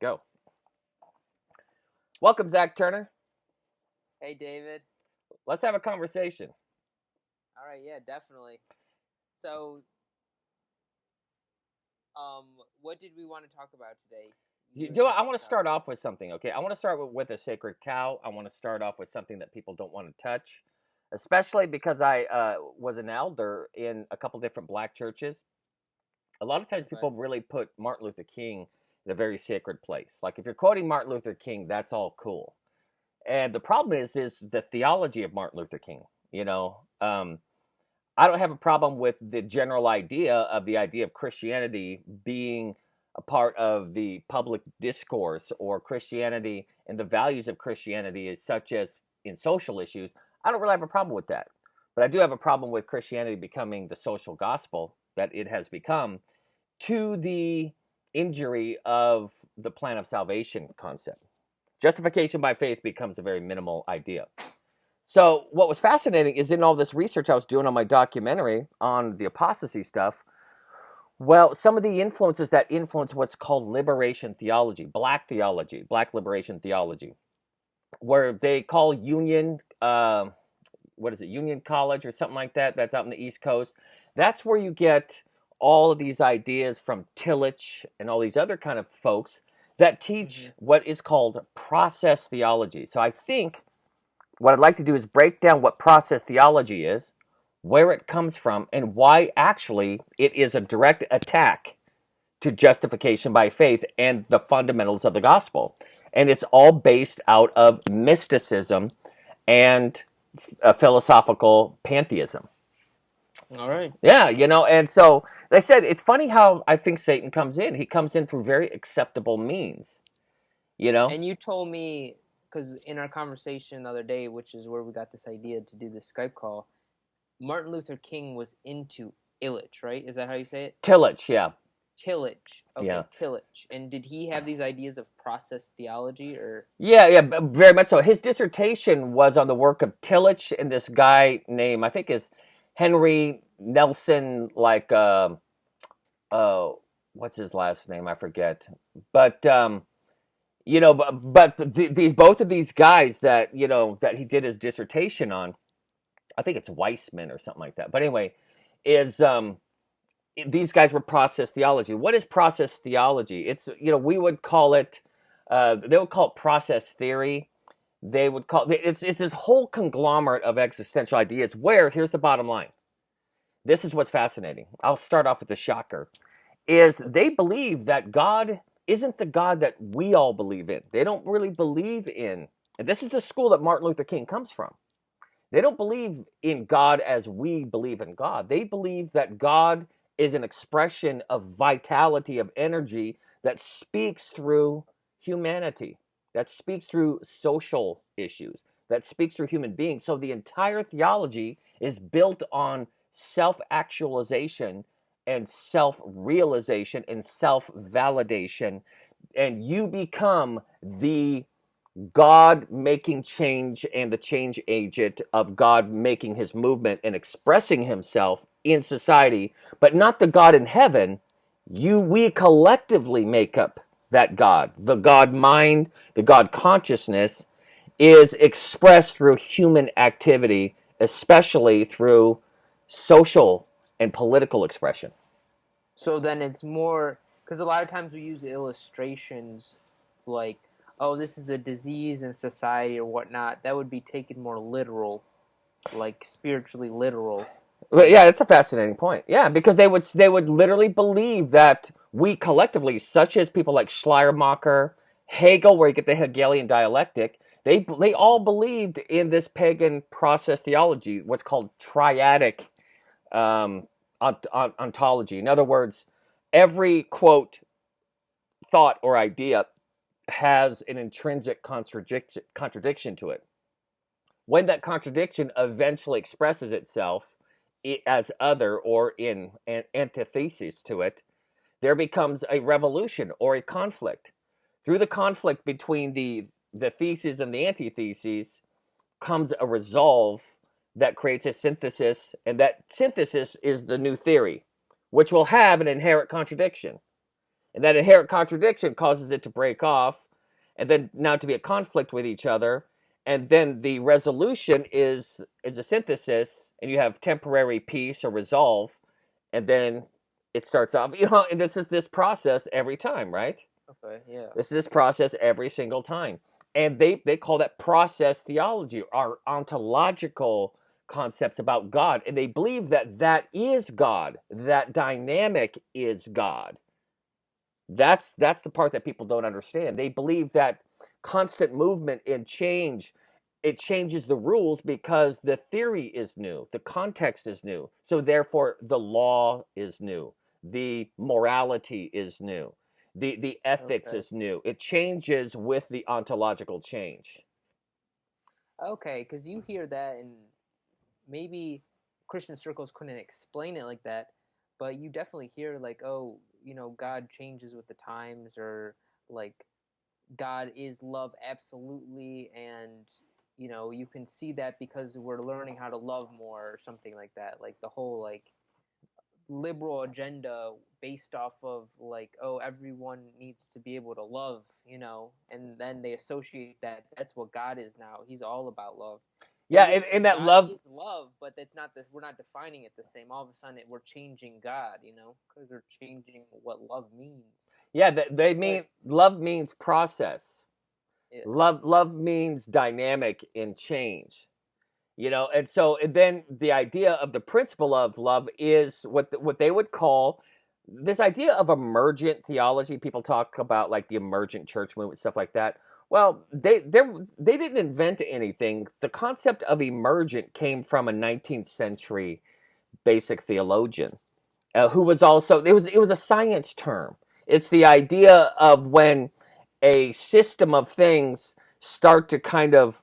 Go. Welcome, Zac Turner. Hey, David. Let's have a conversation. All right, yeah, definitely. So, what did we want to talk about today? I want to start off with something, okay? I want to start with a sacred cow. I want to start off with something that people don't want to touch, especially because I was an elder in a couple different black churches. A lot of times people really put Martin Luther King in a very sacred place. Like if you're quoting Martin Luther King, that's all cool. And the problem is the theology of Martin Luther King. I don't have a problem with the general idea of Christianity being a part of the public discourse, or Christianity and the values of Christianity, is such as in social issues. I don't really have a problem with that. But I do have a problem with Christianity becoming the social gospel that it has become, to the injury of the plan of salvation concept. Justification by faith becomes a very minimal idea. So what was fascinating is in all this research I was doing on my documentary on the apostasy stuff, well, some of the influences that influence what's called liberation theology, black liberation theology, where they call Union, Union College or something like that, that's out in the East Coast. That's where you get all of these ideas from Tillich and all these other kind of folks that teach what is called process theology. So I think what I'd like to do is break down what process theology is, where it comes from, and why actually it is a direct attack to justification by faith and the fundamentals of the gospel. And it's all based out of mysticism and philosophical pantheism. All right. Yeah, and so they said it's funny how I think Satan comes in. He comes in through very acceptable means, And you told me, because in our conversation the other day, which is where we got this idea to do this Skype call, Martin Luther King was into Illich, right? Is that how you say it? Tillich, yeah. Tillich. Okay, yeah. Tillich. And did he have these ideas of process theology, or? Yeah, very much so. His dissertation was on the work of Tillich and this guy named, I think is Henry Nelson, what's his last name? I forget. But, both of these guys that, that he did his dissertation on, I think it's Weissman or something like that. But anyway, these guys were process theology. What is process theology? It's, we would call it, they would call it process theory. They would call it's this whole conglomerate of existential ideas where, here's the bottom line. This is what's fascinating. I'll start off with the shocker. Is they believe that God isn't the God that we all believe in. They don't really believe in, and this is the school that Martin Luther King comes from. They don't believe in God as we believe in God. They believe that God is an expression of vitality, of energy that speaks through humanity, that speaks through social issues, that speaks through human beings. So the entire theology is built on self-actualization and self-realization and self-validation. And you become the God making change and the change agent of God making his movement and expressing himself in society, but not the God in heaven. We collectively make up that God. The God mind, the God consciousness is expressed through human activity, especially through social and political expression. So then it's more, because a lot of times we use illustrations like, oh, this is a disease in society or whatnot. That would be taken more literal, like spiritually literal. Well, yeah, that's a fascinating point. Yeah, because they would literally believe that we collectively, such as people like Schleiermacher, Hegel, where you get the Hegelian dialectic, they all believed in this pagan process theology, what's called triadic ontology. In other words, every quote thought or idea has an intrinsic contradiction to it. When that contradiction eventually expresses itself as other or in an antithesis to it, there becomes a revolution or a conflict. Through the conflict between the theses and the antitheses comes a resolve that creates a synthesis, and that synthesis is the new theory, which will have an inherent contradiction. And that inherent contradiction causes it to break off, and then now to be a conflict with each other. And then the resolution is a synthesis, and you have temporary peace or resolve, and then it starts off. And this is this process every time, right? Okay, yeah. This is this process every single time. And they call that process theology, or ontological concepts about God. And they believe that that is God, that dynamic is God. That's the part that people don't understand. They believe that constant movement and change, it changes the rules because the theory is new, the context is new. So therefore the law is new, the morality is new, the ethics Okay. is new. It changes with the ontological change. Okay, because you hear that, and maybe Christian circles couldn't explain it like that, but you definitely hear like, oh, God changes with the times, or like God is love absolutely, and you can see that because we're learning how to love more, or something like that. Like the whole like liberal agenda based off of like, oh, everyone needs to be able to love, and then they associate that's what God is now. He's all about love. Yeah, And and that God love. is love, but that's not this. We're not defining it the same. All of a sudden, we're changing God, because we're changing what love means. Yeah, they mean But love means process. yeah, Love means dynamic and change. And so and then the idea of the principle of love is what they would call this idea of emergent theology. People talk about like the emergent church movement, stuff like that. Well, they didn't invent anything. The concept of emergent came from a 19th century basic theologian, who was also, it was a science term. It's the idea of when a system of things start to kind of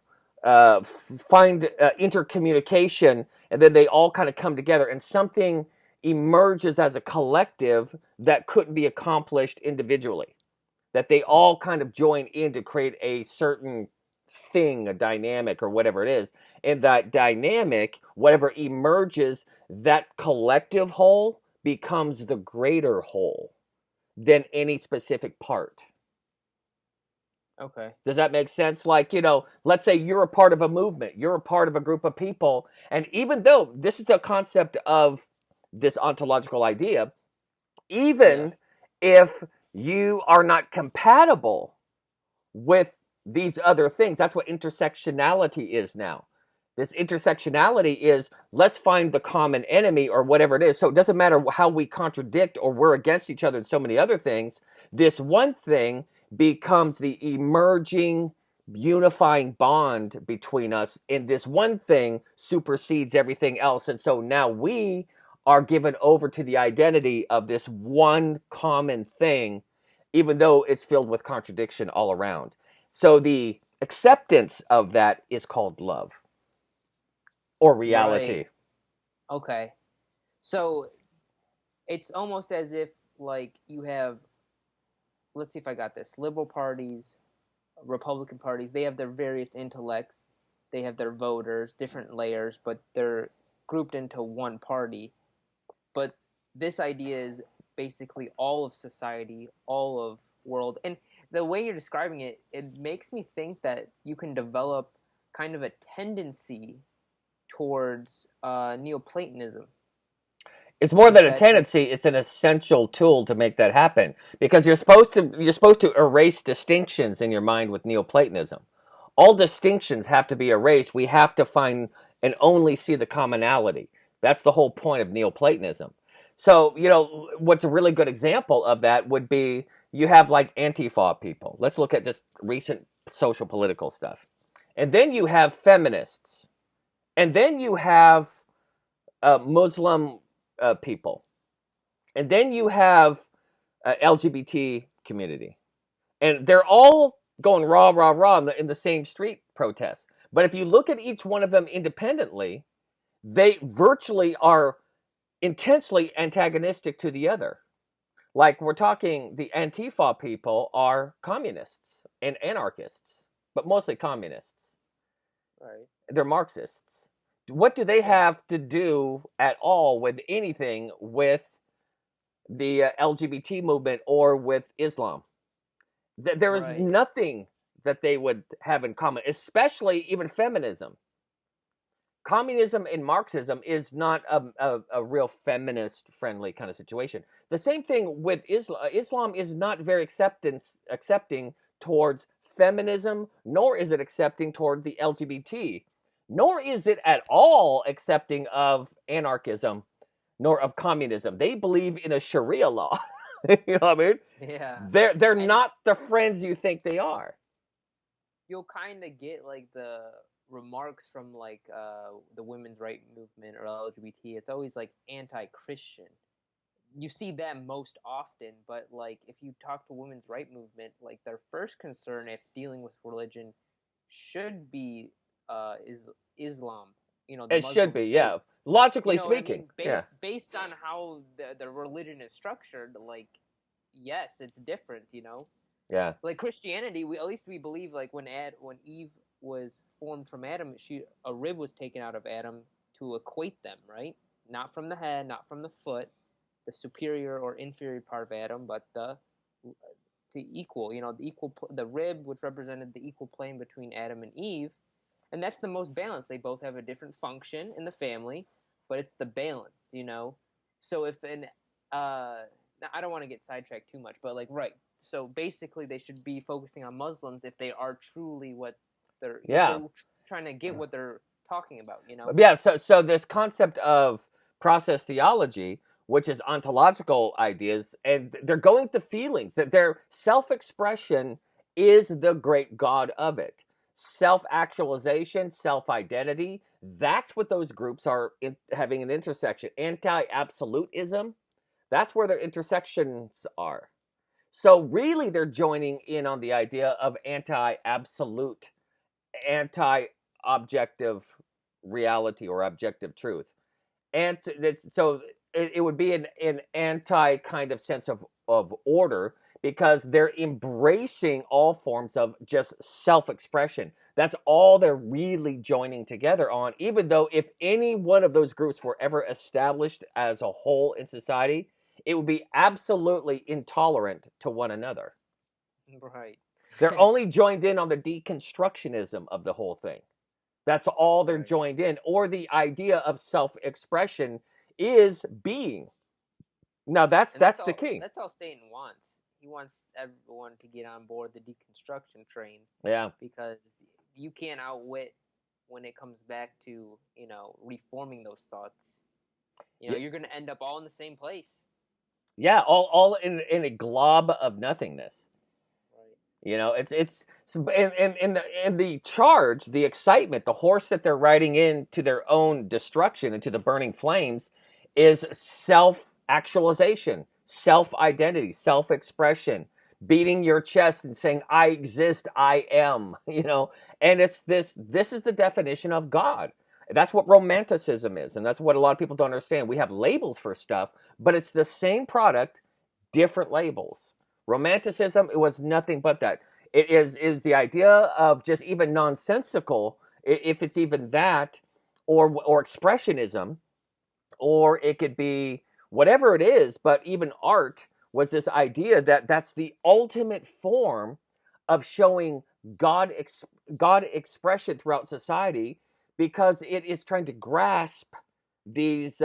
find intercommunication, and then they all kind of come together, and something emerges as a collective that couldn't be accomplished individually. That they all kind of join in to create a certain thing, a dynamic, or whatever it is. And that dynamic, whatever emerges, that collective whole becomes the greater whole than any specific part. okay, Does that make sense? Like, let's say you're a part of a movement, you're a part of a group of people, and even though this is the concept of this ontological idea, yeah, even if you are not compatible with these other things, that's what intersectionality is now. This intersectionality is, let's find the common enemy or whatever it is. So it doesn't matter how we contradict or we're against each other in so many other things. This one thing becomes the emerging unifying bond between us, and this one thing supersedes everything else. And so now we are given over to the identity of this one common thing, even though it's filled with contradiction all around. So the acceptance of that is called love or right, reality. okay. So it's almost as if like you have, let's see if I got this, liberal parties, Republican parties, they have their various intellects, they have their voters, different layers, but they're grouped into one party. But this idea is basically all of society, all of world. And the way you're describing it, it makes me think that you can develop kind of a tendency towards Neoplatonism. It's more Is than a that tendency, it's an essential tool to make that happen, because you're supposed to erase distinctions in your mind with Neoplatonism. All distinctions have to be erased. We have to find and only see the commonality. That's the whole point of Neoplatonism. So, what's a really good example of that would be, you have like Antifa people. Let's look at just recent social political stuff. And then you have feminists. And then you have Muslim people. And then you have LGBT community. And they're all going rah, rah, rah in the same street protests. But if you look at each one of them independently, they virtually are intensely antagonistic to the other. Like, we're talking, the Antifa people are communists and anarchists, but mostly communists. right? They're Marxists. What do they Yeah. have to do at all with anything with the LGBT movement or with Islam. There is Right. nothing that they would have in common, especially even feminism. Communism and Marxism is not a real feminist friendly kind of situation. The same thing with Islam. Islam is not very accepting towards feminism, nor is it accepting toward the LGBT, nor is it at all accepting of anarchism, nor of communism. They believe in a Sharia law. You know what I mean? Yeah. They're And not the friends you think they are. you'll kind of get like the remarks from like the women's right movement or LGBT. It's always like anti-Christian. You see them most often, but like if you talk to women's right movement, like their first concern if dealing with religion should be is Islam, the It should Muslim be, faith. yeah. Logically You know what I speaking, mean? yeah, Based on how the religion is structured, like yes, it's different. yeah. Like Christianity, we at least we believe like when Eve was formed from Adam, a rib was taken out of Adam to equate them, right? Not from the head, not from the foot, the superior or inferior part of Adam, but to equal, the rib which represented the equal plane between Adam and Eve, and that's the most balanced. They both have a different function in the family, but it's the balance. So if I don't want to get sidetracked too much, but like right. So basically, they should be focusing on Muslims if they are truly what if Yeah. they're trying to get what they're talking about. Yeah, so this concept of process theology, which is ontological ideas, and they're going to feelings, that their self-expression is the great God of it. Self-actualization, self-identity, that's what those groups are having an intersection. Anti-absolutism, that's where their intersections are. So really they're joining in on the idea of anti-absolute, anti-objective reality or objective truth. And so it would be an anti kind of sense of order, because they're embracing all forms of just self-expression. That's all they're really joining together on, even though if any one of those groups were ever established as a whole in society, it would be absolutely intolerant to one another. Right. They're only joined in on the deconstructionism of the whole thing. That's all they're Right. joined in. Or the idea of self-expression is being. Now And that's the key. that's all Satan wants. He wants everyone to get on board the deconstruction train Yeah. because you can't outwit when it comes back to, reforming those thoughts. Yeah, You're going to end up all in the same place. yeah, all in a glob of nothingness. Right. It's and the charge, the excitement, the horse that they're riding into their own destruction, into the burning flames, is self-actualization, self-identity, self-expression, beating your chest and saying, "I exist, I am." And it's this is the definition of God. That's what romanticism is, and that's what a lot of people don't understand. We have labels for stuff, but it's the same product, different labels. Romanticism, it was nothing but that. It is the idea of just even nonsensical, if it's even that, or expressionism, or it could be whatever it is. But even art was this idea that that's the ultimate form of showing God expression throughout society, because it is trying to grasp these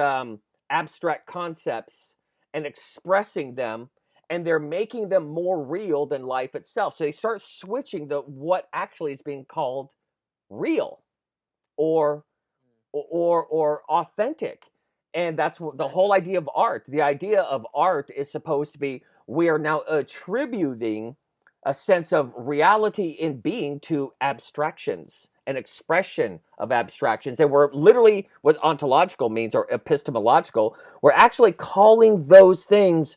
abstract concepts and expressing them, and they're making them more real than life itself. So they start switching the what actually is being called real, or or authentic. And that's what the That's whole idea of art. The idea of art is supposed to be, we are now attributing a sense of reality in being to abstractions, an expression of abstractions. And we're literally, what ontological means, or epistemological, we're actually calling those things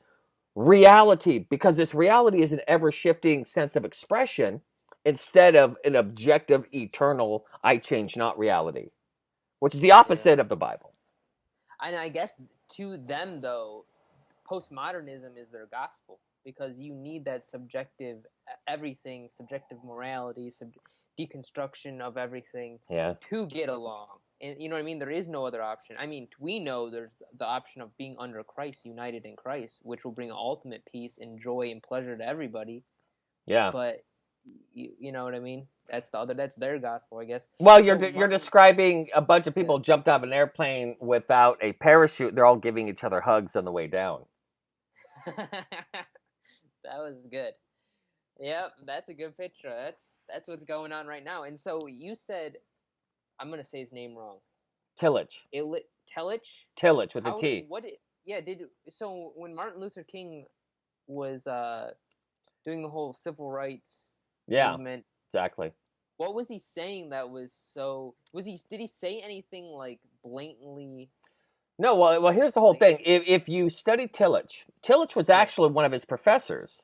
reality, because this reality is an ever shifting sense of expression instead of an objective, eternal, I change not reality, which is the yeah. opposite of the Bible. And I guess to them though, postmodernism is their gospel because you need that subjective subjective morality, deconstruction of everything Yeah. to get along. And you know what I mean? There is no other option. I mean, we know there's the option of being under Christ, united in Christ, which will bring ultimate peace and joy and pleasure to everybody. Yeah. But you know what I mean? That's their gospel, I guess. Well, So you're describing a bunch of people jumped out of an airplane without a parachute. They're all giving each other hugs on the way down. That was good. Yep, that's a good picture. That's what's going on right now. And so you said, I'm gonna say his name wrong. Tillage. Tillage? Tillage with a T. So when Martin Luther King was doing the whole civil rights movement, exactly. What was he saying that was so? Did he say anything like blatantly? No, well, here's the whole thing. If you study Tillage was actually one of his professors.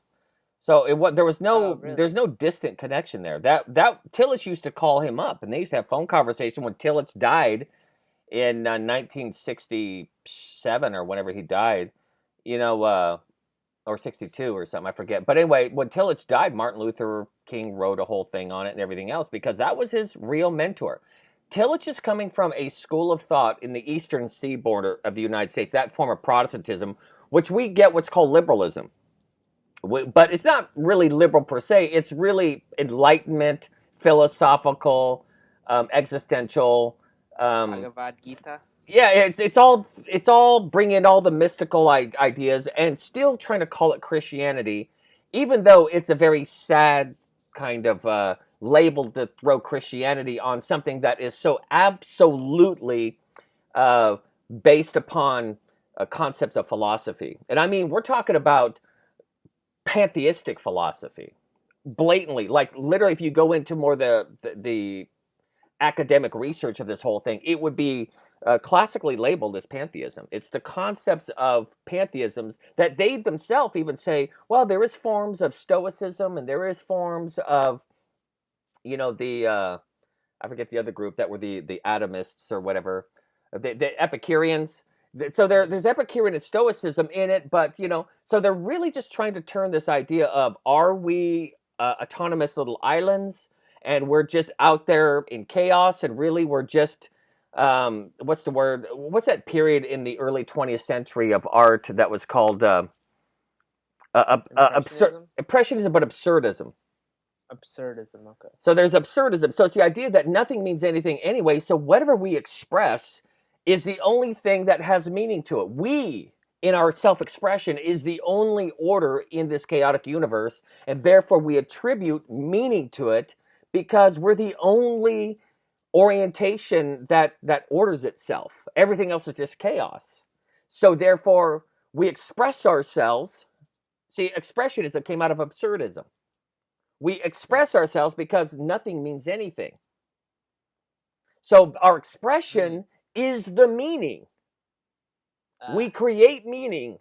So there's no distant connection there. That Tillage used to call him up, and they used to have phone conversation when Tillage died in 1967 or whenever he died, or 62 or something, I forget. But anyway, when Tillage died, Martin Luther King wrote a whole thing on it and everything else because that was his real mentor. Tillage is coming from a school of thought in the eastern seaboard of the United States, that form of Protestantism, which we get what's called liberalism. But it's not really liberal per se. It's really Enlightenment, philosophical, existential. Bhagavad Gita. Yeah, it's all bringing all the mystical ideas and still trying to call it Christianity, even though it's a very sad kind of label to throw Christianity on something that is so absolutely based upon concepts of philosophy. And I mean, we're talking about pantheistic philosophy, blatantly. Like literally, if you go into more the academic research of this whole thing, it would be classically labeled as pantheism. It's the concepts of pantheisms that they themselves even say, well, there is forms of Stoicism and there is forms of, I forget the other group that were the atomists or whatever, the Epicureans. So there's Epicurean and Stoicism in it, but, so they're really just trying to turn this idea of, are we autonomous little islands and we're just out there in chaos and really we're just, what's the word? What's that period in the early 20th century of art that was called Impressionism, but absurdism. Absurdism, okay. So there's absurdism. So it's the idea that nothing means anything anyway, so whatever we express is the only thing that has meaning to it. We, in our self-expression, is the only order in this chaotic universe, and therefore we attribute meaning to it because we're the only orientation that orders itself. Everything else is just chaos. So therefore, we express ourselves. See, expressionism came out of absurdism. We express ourselves because nothing means anything. So our expression is the meaning. We create meaning.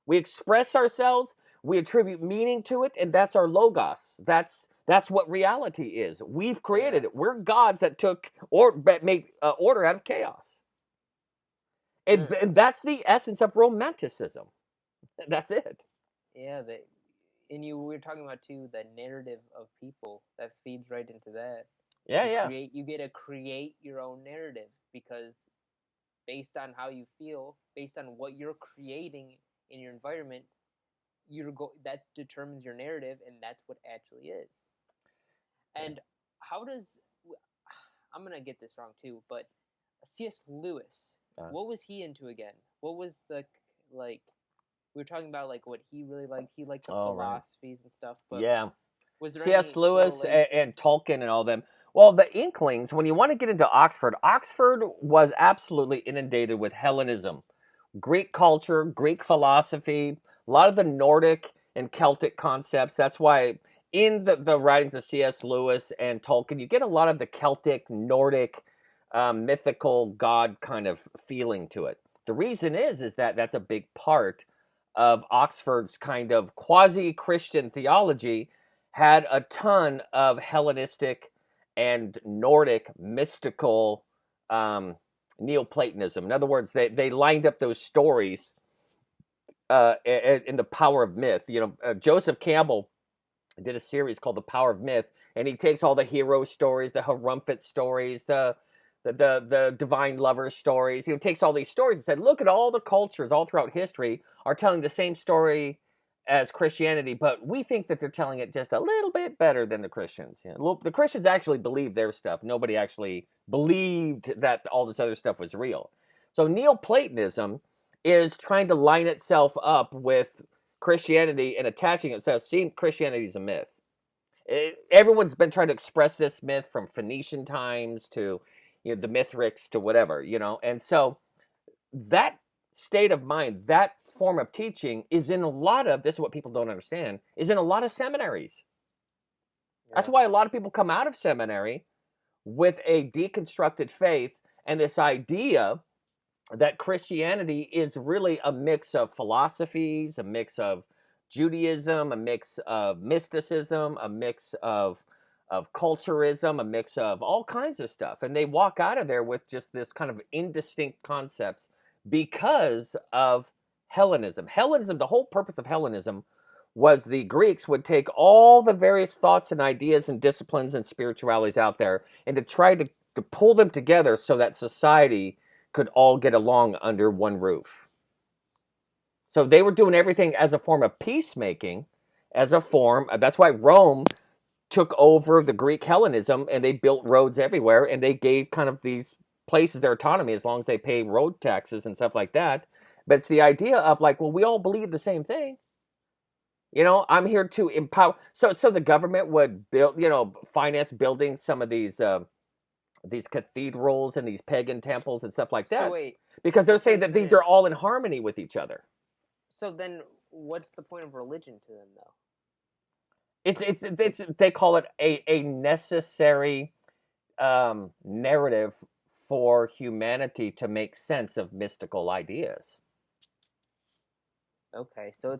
We express ourselves, we attribute meaning to it, and that's our logos. That's what reality is. We've created it. We're gods that made order out of chaos. And that's the essence of romanticism. That's it. Yeah, we were talking about too the narrative of people that feeds right into that. You get to create your own narrative because based on how you feel, based on what you're creating in your environment, that determines your narrative, and that's what actually is. And I'm gonna get this wrong too, but C.S. Lewis, what was he into again? What was we were talking about like what he really liked. He liked the philosophies and stuff. But was there C.S. Lewis and Tolkien and all them? Well, the Inklings, when you want to get into Oxford was absolutely inundated with Hellenism, Greek culture, Greek philosophy, a lot of the Nordic and Celtic concepts. That's why in the writings of C.S. Lewis and Tolkien, you get a lot of the Celtic, Nordic, mythical god kind of feeling to it. The reason is that that's a big part of Oxford's kind of quasi-Christian theology, had a ton of Hellenistic and Nordic mystical Neoplatonism. In other words, they lined up those stories in the power of myth. Joseph Campbell did a series called The Power of Myth, and he takes all the hero stories, the Harumphat stories, the the divine lover stories. He takes all these stories and said, look at all the cultures all throughout history are telling the same story as Christianity, but we think that they're telling it just a little bit better than the Christians. The Christians actually believed their stuff. Nobody actually believed that all this other stuff was real. So Neoplatonism is trying to line itself up with Christianity and attaching itself, seeing Christianity as a myth. Everyone's been trying to express this myth from Phoenician times to the Mithrix to whatever, and so that state of mind, that form of teaching is in a lot of, this is what people don't understand, is in a lot of seminaries. Yeah. That's why a lot of people come out of seminary with a deconstructed faith and this idea that Christianity is really a mix of philosophies, a mix of Judaism, a mix of mysticism, a mix of culturism, a mix of all kinds of stuff. And they walk out of there with just this kind of indistinct concepts because of Hellenism. Hellenism, the whole purpose of Hellenism was the Greeks would take all the various thoughts and ideas and disciplines and spiritualities out there and to try to pull them together so that society could all get along under one roof. So they were doing everything as a form of peacemaking, as a form, that's why Rome took over the Greek Hellenism and they built roads everywhere and they gave kind of these places their autonomy as long as they pay road taxes and stuff like that. But it's the idea of like, well, we all believe the same thing. I'm here to empower. So the government would build, finance building some of these cathedrals and these pagan temples and stuff like that. So wait, because they're saying that these are all in harmony with each other. So then, what's the point of religion to them, though? It's they call it a necessary narrative for humanity to make sense of mystical ideas. Okay, so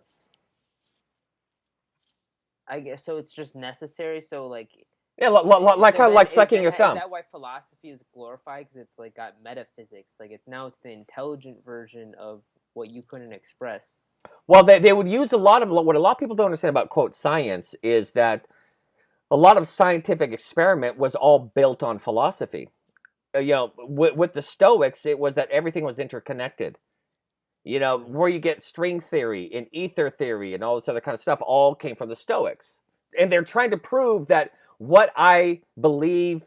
I guess it's just necessary. So like. Yeah, like kind of like sucking your thumb. Is that why philosophy is glorified? Because it's like got metaphysics. Like it's the intelligent version of what you couldn't express. Well, they would use what a lot of people don't understand about, quote, science is that a lot of scientific experiment was all built on philosophy. With the Stoics, it was that everything was interconnected. Where you get string theory and ether theory and all this other kind of stuff all came from the Stoics. And they're trying to prove that what I believe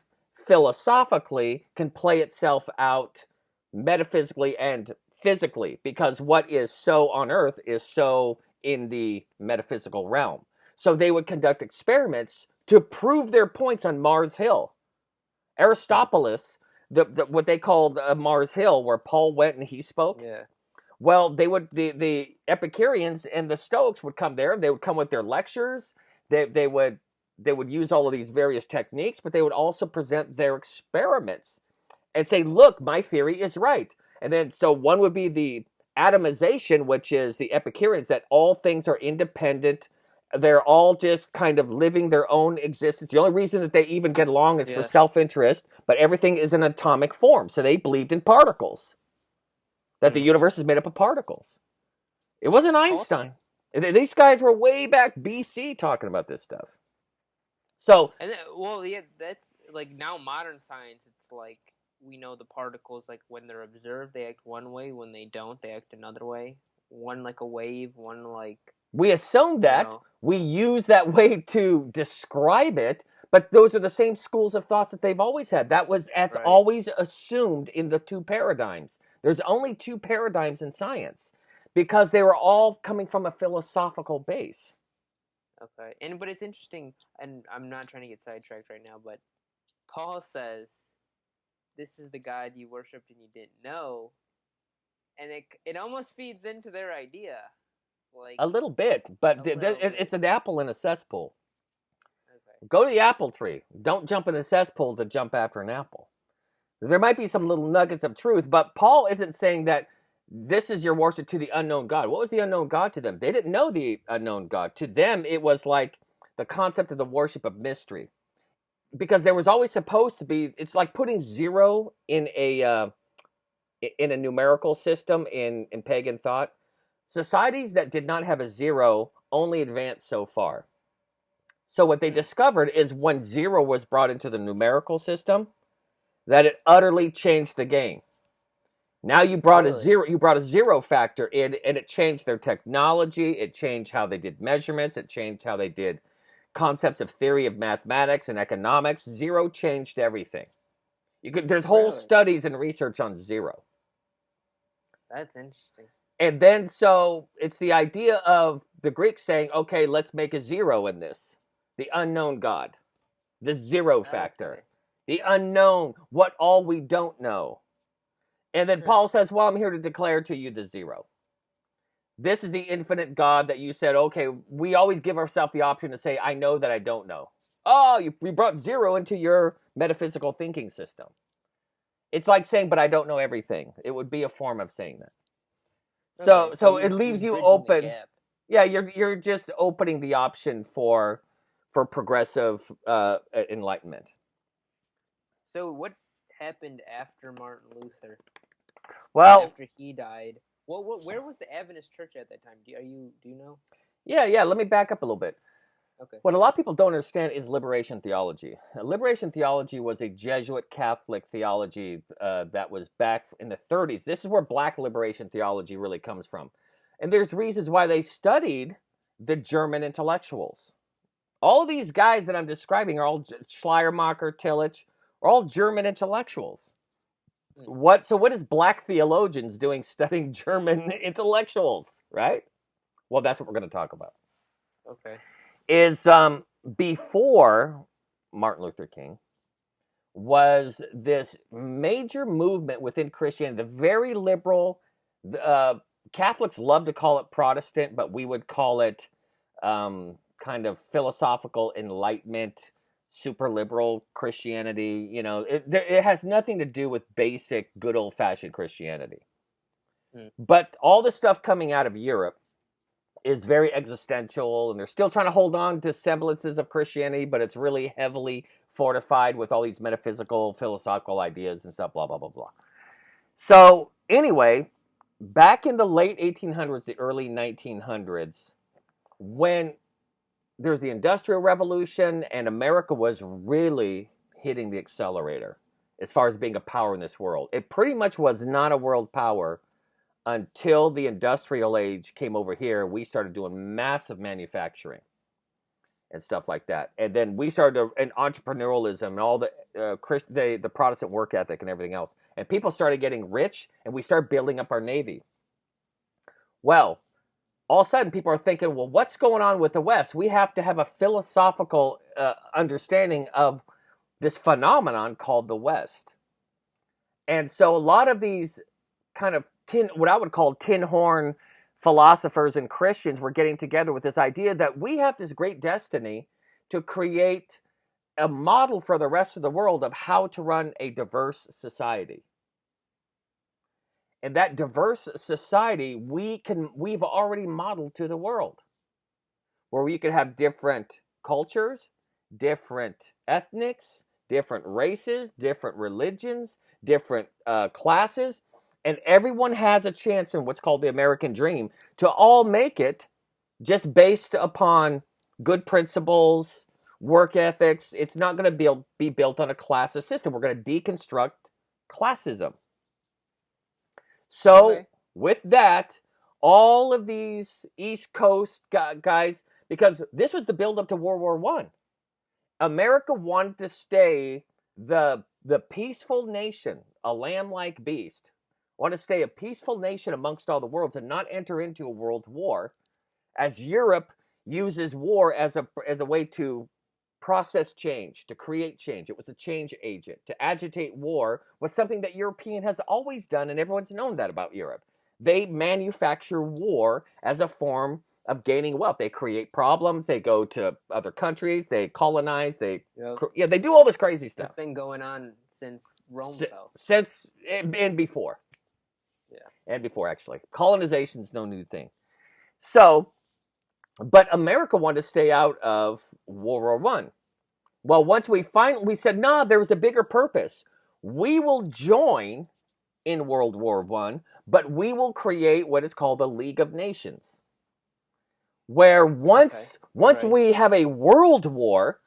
philosophically can play itself out metaphysically and physically, because what is so on earth is so in the metaphysical realm. So they would conduct experiments to prove their points on Mars Hill. Aristobulus, what they called Mars Hill, where Paul went and he spoke. Yeah. Well, the Epicureans and the Stoics would come there. They would come with their lectures. They would use all of these various techniques, but they would also present their experiments and say, look, my theory is right. And then, so one would be the atomization, which is the Epicureans, that all things are independent. They're all just kind of living their own existence. The only reason that they even get along is for self-interest, but everything is in atomic form. So they believed in particles, that the universe is made up of particles. It wasn't Einstein. These guys were way back BC talking about this stuff. So, that's like now modern science. It's like we know the particles, like when they're observed, they act one way. When they don't, they act another way. One like a wave, one like. We assume that. We use that way to describe it, but those are the same schools of thoughts that they've always had. That's always assumed in the two paradigms. There's only two paradigms in science because they were all coming from a philosophical base. Okay, but it's interesting, and I'm not trying to get sidetracked right now, but Paul says, this is the God you worshipped and you didn't know, and it almost feeds into their idea. Like a little bit, but it's an apple in a cesspool. Okay. Go to the apple tree. Don't jump in the cesspool to jump after an apple. There might be some little nuggets of truth, but Paul isn't saying that this is your worship to the unknown God. What was the unknown God to them? They didn't know the unknown God. To them, it was like the concept of the worship of mystery. Because there was always supposed to be, it's like putting zero in a numerical system in pagan thought. Societies that did not have a zero only advanced so far. So what they discovered is when zero was brought into the numerical system, that it utterly changed the game. Now you brought a Really? zero. You brought a zero factor in, and it changed their technology. It changed how they did measurements. It changed how they did concepts of theory of mathematics and economics. Zero changed everything. There's whole Really? studies and research on zero. That's interesting. And then so it's the idea of the Greeks saying, okay, let's make a zero in this. The unknown God, the zero factor, Okay. the unknown, what all we don't know. And then Paul says, well, I'm here to declare to you the zero. This is the infinite God that you said, okay, we always give ourselves the option to say, I know that I don't know. Oh, we brought zero into your metaphysical thinking system. It's like saying, but I don't know everything. It would be a form of saying that. Okay, So it leaves you bridging the open. gap. Yeah, you're just opening the option for progressive enlightenment. So what happened after Martin Luther? Well, After he died, where was the Adventist Church at that time? Do you know? yeah. Let me back up a little bit. Okay. What a lot of people don't understand is liberation theology. Liberation theology was a Jesuit Catholic theology that was back in the 30s. This is where black liberation theology really comes from. And there's reasons why they studied the German intellectuals. All of these guys that I'm describing are all Schleiermacher, Tillich, are all German intellectuals. What is black theologians doing studying German intellectuals, right? Well, that's what we're going to talk about. Okay. Is before Martin Luther King was this major movement within Christianity, the very liberal, Catholics love to call it Protestant, but we would call it kind of philosophical enlightenment, super liberal Christianity. You know, it has nothing to do with basic, good old-fashioned Christianity. But all the stuff coming out of Europe is very existential, and they're still trying to hold on to semblances of Christianity, but it's really heavily fortified with all these metaphysical, philosophical ideas and stuff, blah, blah, blah, blah. So anyway, back in the late 1800s, the early 1900s, when there's the Industrial Revolution and America was really hitting the accelerator as far as being a power in this world. It pretty much was not a world power until the industrial age came over here. We started doing massive manufacturing and stuff like that. And then we started an entrepreneurialism and all the Protestant work ethic and everything else. And people started getting rich, and we started building up our Navy. Well, all of a sudden people are thinking, well, what's going on with the West? We have to have a philosophical understanding of this phenomenon called the West. And so a lot of these kind of what I would call tin horn philosophers and Christians were getting together with this idea that we have this great destiny to create a model for the rest of the world of how to run a diverse society. And that diverse society we've already modeled to the world, where you could have different cultures, different ethnics, different races, different religions, different classes. And everyone has a chance in what's called the American dream to all make it just based upon good principles, work ethics. It's not going to be built on a classist system. We're going to deconstruct classism. So with that, all of these East Coast guys, because this was the build-up to World War I. America wanted to stay the peaceful nation, a lamb-like beast. Want to stay a peaceful nation amongst all the worlds and not enter into a world war, as Europe uses war as a way to process change, to create change. It was a change agent. To agitate war was something that European has always done, and everyone's known that about Europe. They manufacture war as a form of gaining wealth. They create problems. They go to other countries. They colonize. They do all this crazy stuff. It's been going on since Rome fell. And before. Yeah. And before, actually. Colonization's no new thing. So, but America wanted to stay out of World War I. Well, once we said, no, there was a bigger purpose. We will join in World War I, but we will create what is called the League of Nations. Where once we have a world war,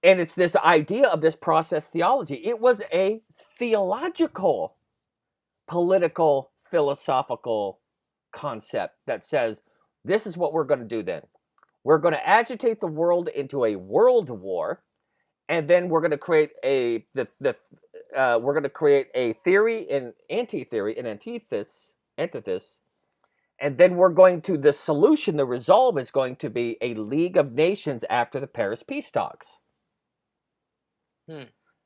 And it's this idea of this process theology. It was a theological, political, philosophical concept that says, this is what we're going to do then. We're going to agitate the world into a world war, and then we're going to create we're going to create a theory and anti-theory and antithesis, and then the solution, the resolve is going to be a League of Nations after the Paris peace talks.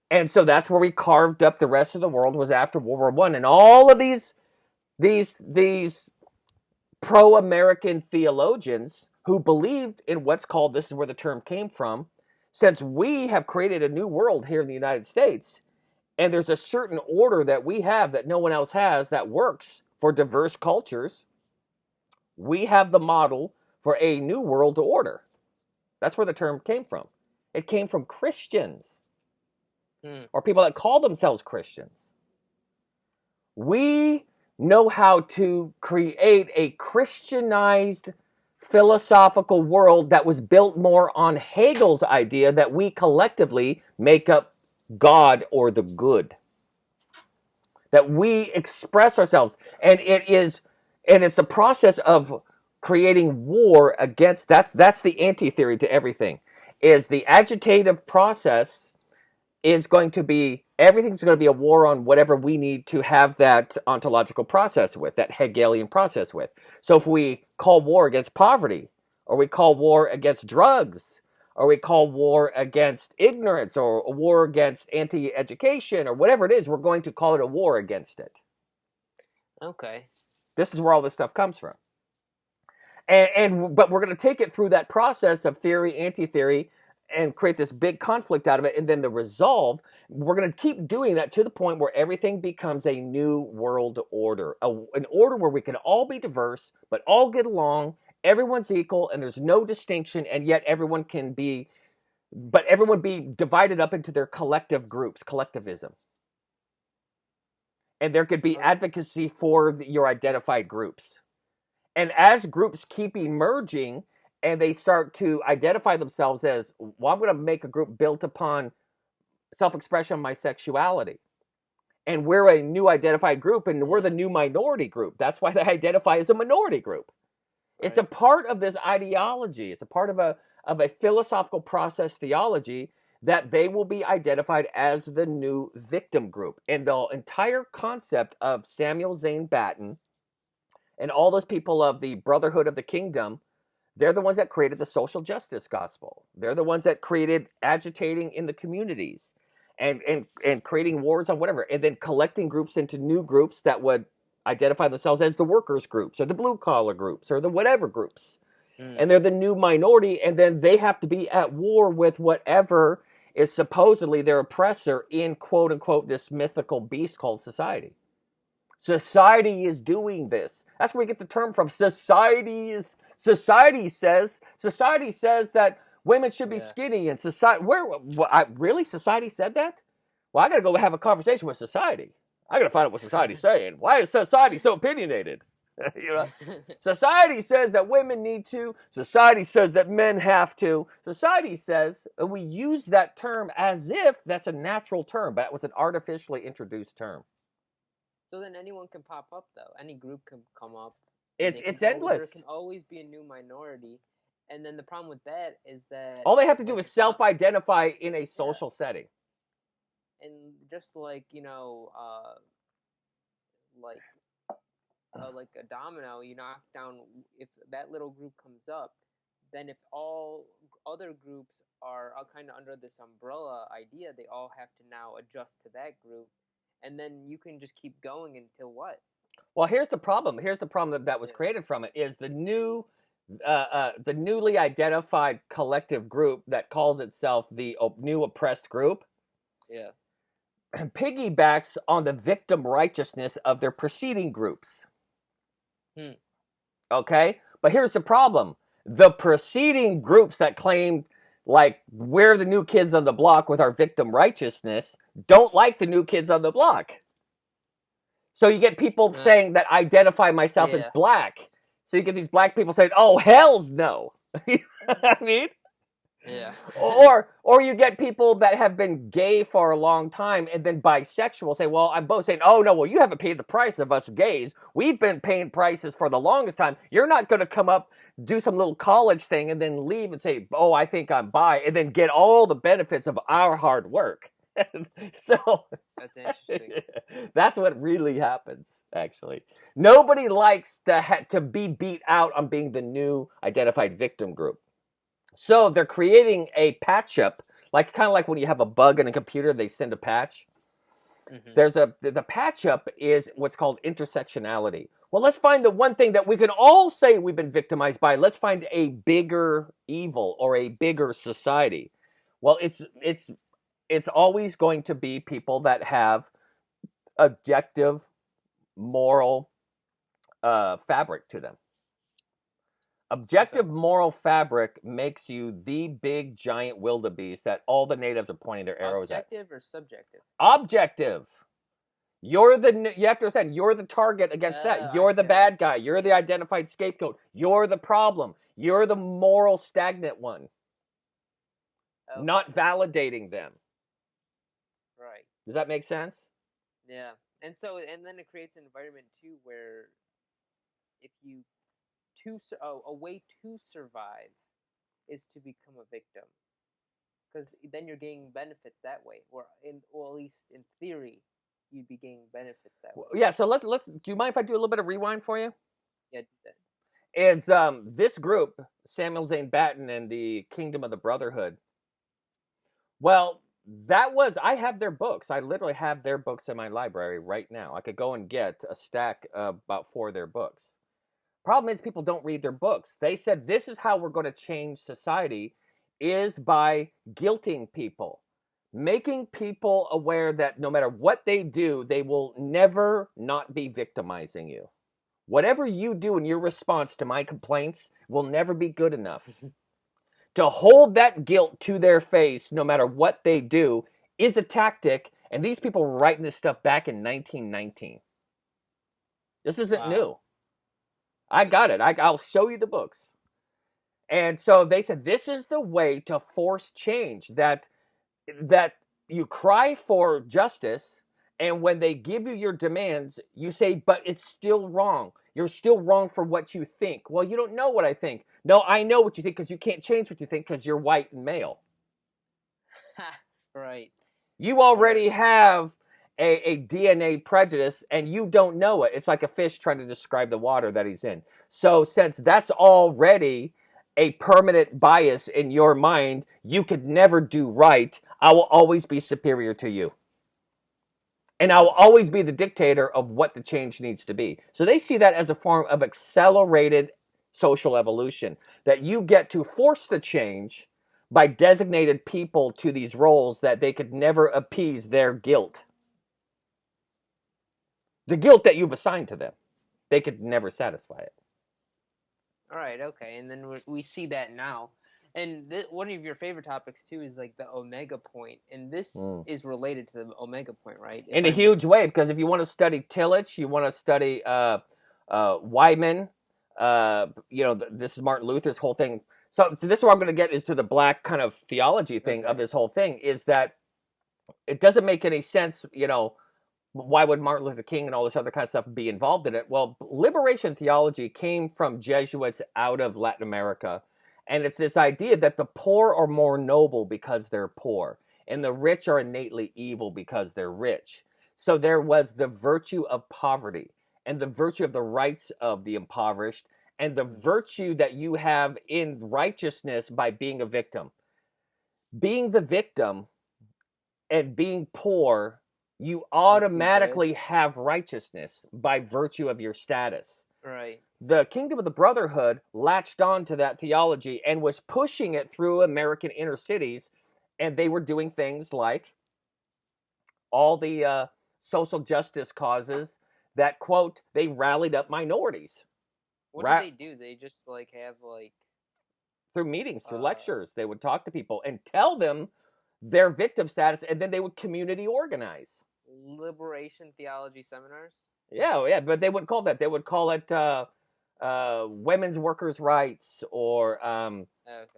And so that's where we carved up the rest of the world, was after World War I. And all of these pro-American theologians who believed in what's called, this is where the term came from, since we have created a new world here in the United States, and there's a certain order that we have that no one else has that works for diverse cultures, we have the model for a new world order. That's where the term came from. It came from Christians, or people that call themselves Christians. We know how to create a Christianized philosophical world that was built more on Hegel's idea that we collectively make up God or the good. That we express ourselves. And it's a process of creating war against, that's the anti-theory to everything, is the agitative process is going to be, everything's going to be a war on whatever we need to have that ontological process with, that Hegelian process with. So if we call war against poverty, or we call war against drugs, or we call war against ignorance, or a war against anti-education, or whatever it is, we're going to call it a war against it. Okay. This is where all this stuff comes from. But we're going to take it through that process of theory, anti-theory, and create this big conflict out of it, and then the resolve, we're going to keep doing that to the point where everything becomes a new world order, an order where we can all be diverse, but all get along, everyone's equal, and there's no distinction, and yet everyone be divided up into their collective groups, collectivism. And there could be advocacy for your identified groups. And as groups keep emerging, and they start to identify themselves as, well, I'm going to make a group built upon self-expression of my sexuality. And we're a new identified group, and we're the new minority group. That's why they identify as a minority group. Right. It's a part of this ideology. It's a part of a philosophical process theology that they will be identified as the new victim group. And the entire concept of Samuel Zane Batten and all those people of the Brotherhood of the Kingdom, they're the ones that created the social justice gospel. They're the ones that created agitating in the communities and creating wars on whatever, and then collecting groups into new groups that would identify themselves as the workers groups or the blue collar groups or the whatever groups. And they're the new minority, and then they have to be at war with whatever is supposedly their oppressor in, quote unquote, this mythical beast called society. Society is doing this. That's where we get the term from. Society says that women should be skinny, and society, really society said that? Well, I got to go have a conversation with society. I got to find out what society's saying. Why is society so opinionated? You know? Society says that women need to. Society says that men have to. Society says, and we use that term as if that's a natural term, but it was an artificially introduced term. So then anyone can pop up, though. Any group can come up. It's endless. There can always be a new minority. And then the problem with that is that... all they have to do is self-identify in a social setting. And just like, like a domino, you knock down, if that little group comes up, then if all other groups are kind of under this umbrella idea, they all have to now adjust to that group. And then you can just keep going until what? Well, here's the problem. Here's the problem that was created from it is the newly identified collective group that calls itself the new oppressed group. Yeah. Piggybacks on the victim righteousness of their preceding groups. Okay? But here's the problem. The preceding groups that claimed, like, we're the new kids on the block with our victim righteousness, don't like the new kids on the block. So you get people saying that identify myself as black. So you get these black people saying, oh, hells no. You know what I mean? Yeah. Or you get people that have been gay for a long time and then bisexual say, well, I'm both saying, oh no, well, you haven't paid the price of us gays. We've been paying prices for the longest time. You're not going to come up, do some little college thing and then leave and say, oh, I think I'm bi, and then get all the benefits of our hard work. So That's interesting. that's what really happens, actually. Nobody likes to be beat out on being the new identified victim group. So they're creating a patch up, like kind of like when you have a bug in a computer, they send a patch. Mm-hmm. The patch up is what's called intersectionality. Well, let's find the one thing that we can all say we've been victimized by. Let's find a bigger evil or a bigger society. Well, it's always going to be people that have objective moral fabric to them. Objective moral fabric makes you the big giant wildebeest that all the natives are pointing their arrows at. Objective or subjective? Objective. You have to understand, you're the target against that. You're the bad guy. You're the identified scapegoat. You're the problem. You're the moral stagnant one. Okay. Not validating them. Right. Does that make sense? Yeah. And then it creates an environment too where if you a way to survive is to become a victim, because then you're gaining benefits that way, or at least in theory, you'd be gaining benefits that way. Yeah. So let's. Do you mind if I do a little bit of rewind for you? Yeah, do that. Is this group, Samuel Zane Batten and the Kingdom of the Brotherhood? Well, I have their books. I literally have their books in my library right now. I could go and get a stack of about 4 of their books. Problem is, people don't read their books. They said this is how we're going to change society, is by guilting people, making people aware that no matter what they do, they will never not be victimizing you. Whatever you do in your response to my complaints will never be good enough. To hold that guilt to their face, no matter what they do, is a tactic. And these people were writing this stuff back in 1919. This isn't new. I got it. I'll show you the books. And so they said this is the way to force change, that you cry for justice, and when they give you your demands, you say, but it's still wrong. You're still wrong for what you think. Well, you don't know what I think. No, I know what you think because you can't change what you think because you're white and male. Right. You already have a DNA prejudice and you don't know it. It's like a fish trying to describe the water that he's in. So since that's already a permanent bias in your mind, you could never do right. I will always be superior to you. And I will always be the dictator of what the change needs to be. So they see that as a form of accelerated social evolution, that you get to force the change by designated people to these roles that they could never appease their guilt. The guilt that you've assigned to them. They could never satisfy it. All right, okay. And then we see that now. And one of your favorite topics, too, is like the Omega point. And this is related to the Omega point, right? In a huge way, because if you want to study Tillich, you want to study Wyman, this is Martin Luther's whole thing. So this is where I'm going to get is to the black kind of theology thing of this whole thing, is that it doesn't make any sense, why would Martin Luther King and all this other kind of stuff be involved in it? Well, liberation theology came from Jesuits out of Latin America. And it's this idea that the poor are more noble because they're poor, and the rich are innately evil because they're rich. So there was the virtue of poverty, and the virtue of the rights of the impoverished, and the virtue that you have in righteousness by being a victim. Being the victim and being poor, you automatically have righteousness by virtue of your status. Right. The Kingdom of the Brotherhood latched on to that theology and was pushing it through American inner cities, and they were doing things like all the social justice causes that, quote, they rallied up minorities. What did they do? They just have through meetings, through lectures, they would talk to people and tell them their victim status, and then they would community organize. Liberation theology seminars? Yeah, but they wouldn't call that. They would call it women's workers' rights, or Okay.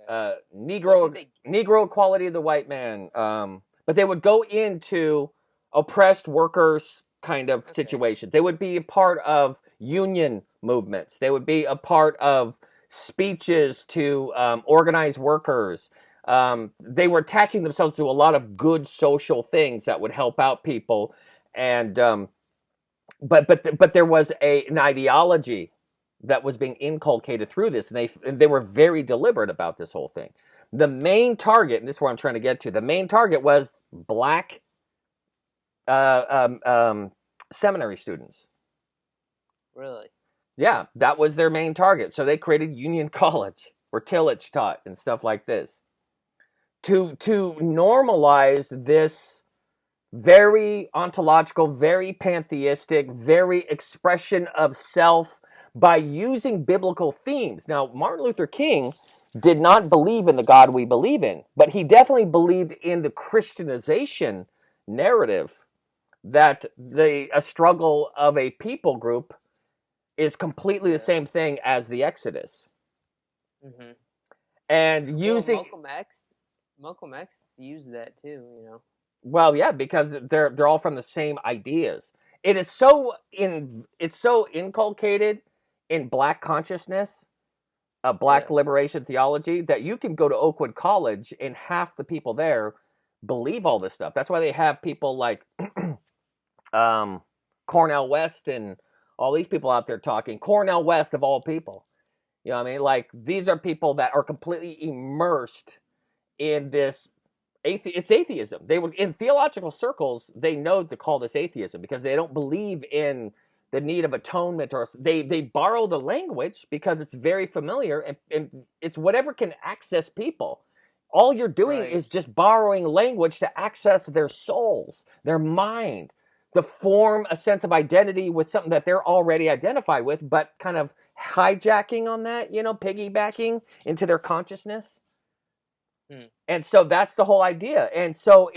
What Negro did they? Negro equality of the white man. But they would go into oppressed workers kind of Okay. situations. They would be a part of union movements. They would be a part of speeches to organize workers. They were attaching themselves to a lot of good social things that would help out people, and but there was an ideology that was being inculcated through this, and they were very deliberate about this whole thing. The main target, and this is where I'm trying to get to, the main target was black seminary students. Really? Yeah, that was their main target. So they created Union College, where Tillage taught and stuff like this, to normalize this very ontological, very pantheistic, very expression of self by using biblical themes. Now, Martin Luther King did not believe in the God we believe in, but he definitely believed in the Christianization narrative that a struggle of a people group is completely the Yeah. same thing as the Exodus. Mm-hmm. And Well, using Malcolm X used that too. You know. Well, yeah, because they're all from the same ideas. It's so inculcated in black consciousness, black Yeah. liberation theology, that you can go to Oakwood College and half the people there believe all this stuff. That's why they have people like Cornell West and all these people out there talking. Cornell West of all people. You know what I mean? Like, these are people that are completely immersed in this it's atheism. They would, in theological circles, they know to call this atheism because they don't believe in the need of atonement, or they borrow the language because it's very familiar, and it's whatever can access people. All you're doing Right. is just borrowing language to access their souls, their mind, to form a sense of identity with something that they're already identified with, but kind of hijacking on that, piggybacking into their consciousness. And so that's the whole idea. And so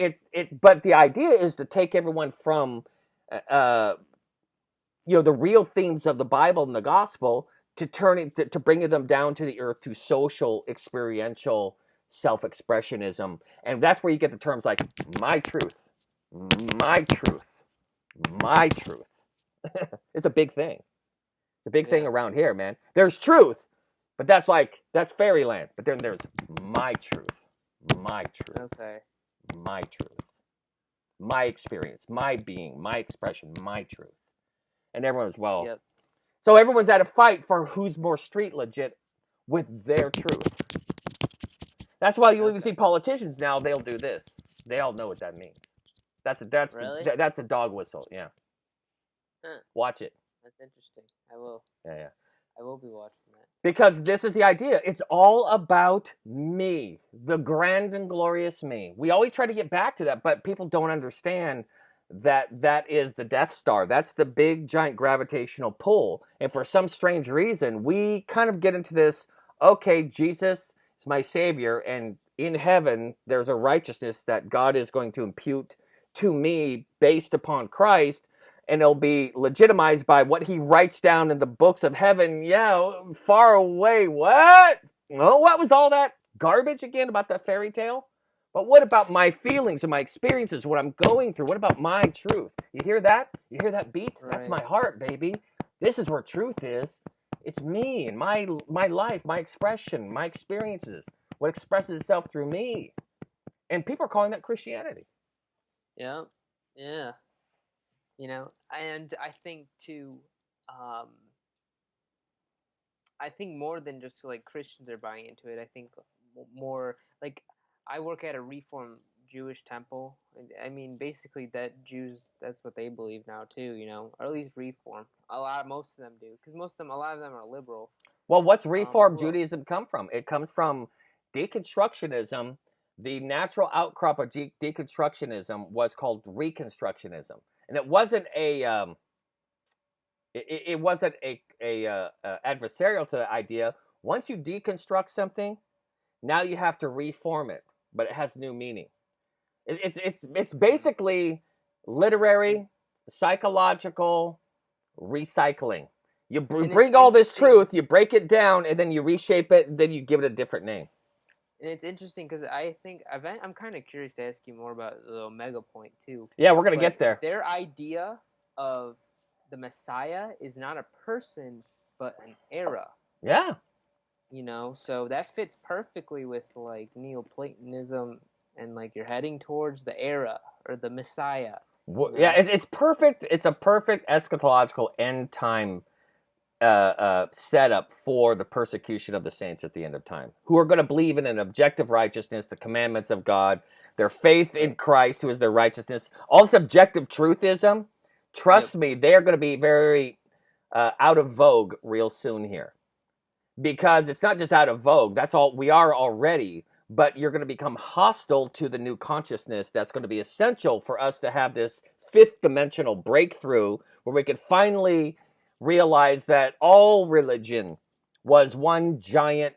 but the idea is to take everyone from, uh, the real themes of the Bible and the gospel, to to bringing them down to the earth, to social, experiential self-expressionism. And that's where you get the terms like my truth, my truth, my truth. It's a big thing. It's a big thing Yeah. around here, man. There's truth, but that's fairyland. But then there's my truth, my truth, Okay. my truth, my experience, my being, my expression, my truth. And everyone's, well, Yep. so everyone's at a fight for who's more street legit with their truth. That's why you even see politicians now, they'll do this. They all know what that means. Really? That's a dog whistle. Yeah. Huh. Watch it. That's interesting. I will. Yeah. I will be watching that. Because this is the idea. It's all about me, the grand and glorious me. We always try to get back to that, but people don't understand that is the Death Star. That's the big, giant gravitational pull. And for some strange reason, we kind of get into this, okay, Jesus is my Savior, and in heaven, there's a righteousness that God is going to impute to me based upon Christ, and it'll be legitimized by what he writes down in the books of heaven. Yeah, far away. What? Oh, what was all that garbage again about that fairy tale? But what about my feelings and my experiences, what I'm going through? What about my truth? You hear that? You hear that beat? Right. That's my heart, baby. This is where truth is. It's me and my life, my expression, my experiences, what expresses itself through me. And people are calling that Christianity. Yeah. Yeah. And I think too, I think more than just like Christians are buying into it. I think more like I work at a Reform Jewish temple. I mean, basically that's what they believe now too, or at least Reform. Most of them do, because a lot of them are liberal. Well, what's Reform Judaism come from? It comes from deconstructionism. The natural outcrop of deconstructionism was called Reconstructionism, and it wasn't it wasn't a adversarial to the idea. Once you deconstruct something, now you have to reform it, but it has new meaning. It's basically literary, psychological recycling. You And it's bring all this interesting. truth, you break it down, and then you reshape it, and then you give it a different name. And it's interesting because I think I'm kind of curious to ask you more about the Omega point too. Yeah, we're going to But get there. their idea of the Messiah is not a person, but an era. Yeah. You know, so that fits perfectly with like Neoplatonism, and like you're heading towards the era or the Messiah. You Yeah, know? it's perfect. It's a perfect eschatological end time setup for the persecution of the saints at the end of time, who are going to believe in an objective righteousness, the commandments of God, their faith in Right. Christ, who is their righteousness. All this objective truthism, Yep. trust me, they are going to be very out of vogue real soon here. Because it's not just out of vogue, that's all we are already, but you're going to become hostile to the new consciousness that's going to be essential for us to have this fifth dimensional breakthrough where we could finally realize that all religion was one giant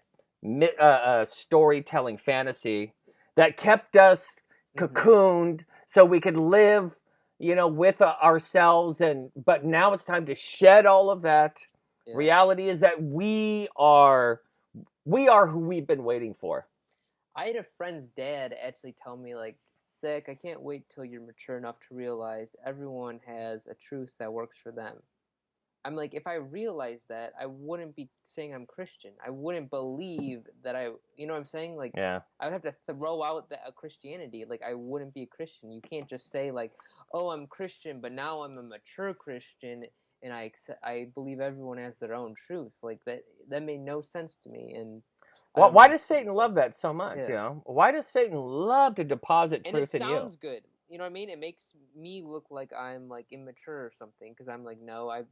storytelling fantasy that kept us cocooned so we could live, with ourselves. But now it's time to shed all of that. Yeah. Reality is that we are who we've been waiting for. I had a friend's dad actually tell me, like, Zach, I can't wait till you're mature enough to realize everyone has a truth that works for them. I'm like, if I realized that, I wouldn't be saying I'm Christian. I wouldn't believe that you know what I'm saying? Like, Yeah. I would have to throw out Christianity. Like, I wouldn't be a Christian. You can't just say, like, oh, I'm Christian, but now I'm a mature Christian, and I believe everyone has their own truth. Like, that made no sense to me, and I don't Why know. does Satan love that so much? Yeah. Why does Satan love to deposit And it truth in you? sounds good. You know what I mean? It makes me look like I'm like immature or something, because I'm like, no, I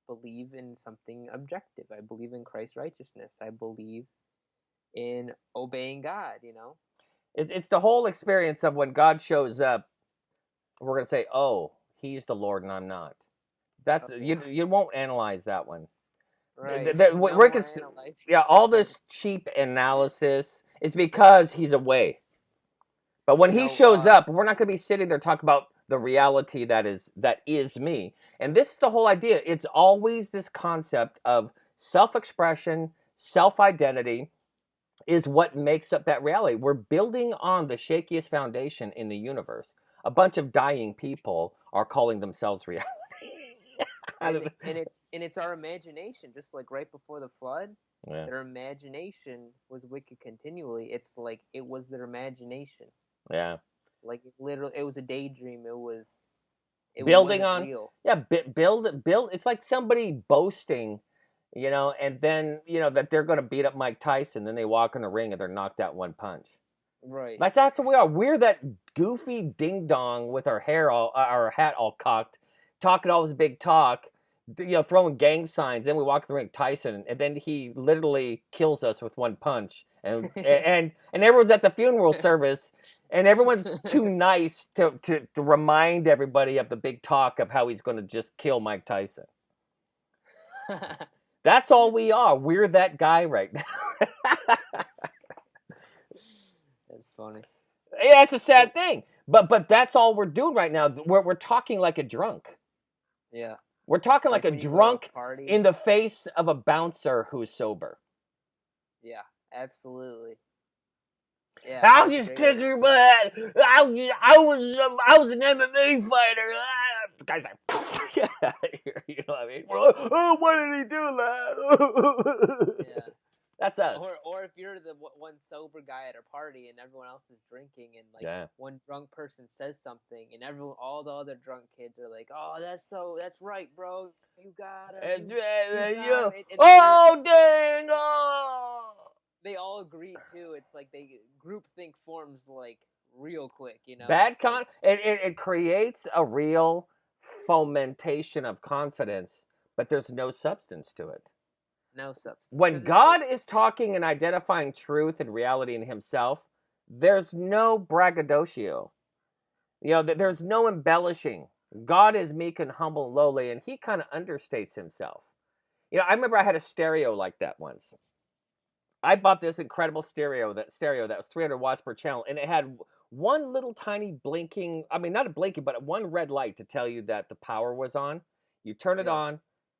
believe in something objective. I believe in Christ's righteousness. I believe in obeying God, you know? It's the whole experience of when God shows up, we're going to say, "Oh, he's the Lord and I'm not." That's Okay. you won't analyze that one. Right. No We're more analyzing. yeah, all this cheap analysis is because he's away. But when You he know, shows up, we're not going to be sitting there talking about the reality that is me. And this is the whole idea. It's always this concept of self-expression, self-identity is what makes up that reality. We're building on the shakiest foundation in the universe. A bunch of dying people are calling themselves reality. and it's our imagination, just like right before the flood. Yeah. Their imagination was wicked continually. It's like it was their imagination. Yeah. Like it was a daydream. It Building wasn't on, real. yeah, build. It's like somebody boasting, and then that they're going to beat up Mike Tyson. Then they walk in the ring and they're knocked out one punch. Right. Like that's what we are. We're that goofy ding dong with our our hat all cocked, talking all this big talk, throwing gang signs. Then we walk in the ring, Tyson, and then he literally kills us with one punch. And everyone's at the funeral service, and everyone's too nice to remind everybody of the big talk of how he's going to just kill Mike Tyson. That's all we are. We're that guy right now. That's funny. Yeah, it's a sad thing. But that's all we're doing right now. We're talking like a drunk. Yeah. We're talking like a when you go to a drunk party. in the face of a bouncer who's sober. Yeah, absolutely. Yeah. I'll that's just great. kick your butt. I was an MMA fighter. The guy's like, get out of here. You know what I mean? Oh, why did he do that? Yeah. That's us. Or if you're the one sober guy at a party and everyone else is drinking, and like one drunk person says something, and all the other drunk kids are like, "Oh, that's right, bro. You got it. Oh, dang! Oh. They all agree too. It's like groupthink forms like real quick, you know. It creates a real fomentation of confidence, but there's no substance to it. No substance. When God is talking and identifying truth and reality in himself, there's no braggadocio. There's no embellishing. God is meek and humble and lowly, and he kind of understates himself. I remember I had a stereo like that once. I bought this incredible stereo that was 300 watts per channel, and it had one little tiny blinking, I mean, not a blinking, but one red light to tell you that the power was on. You turn it on,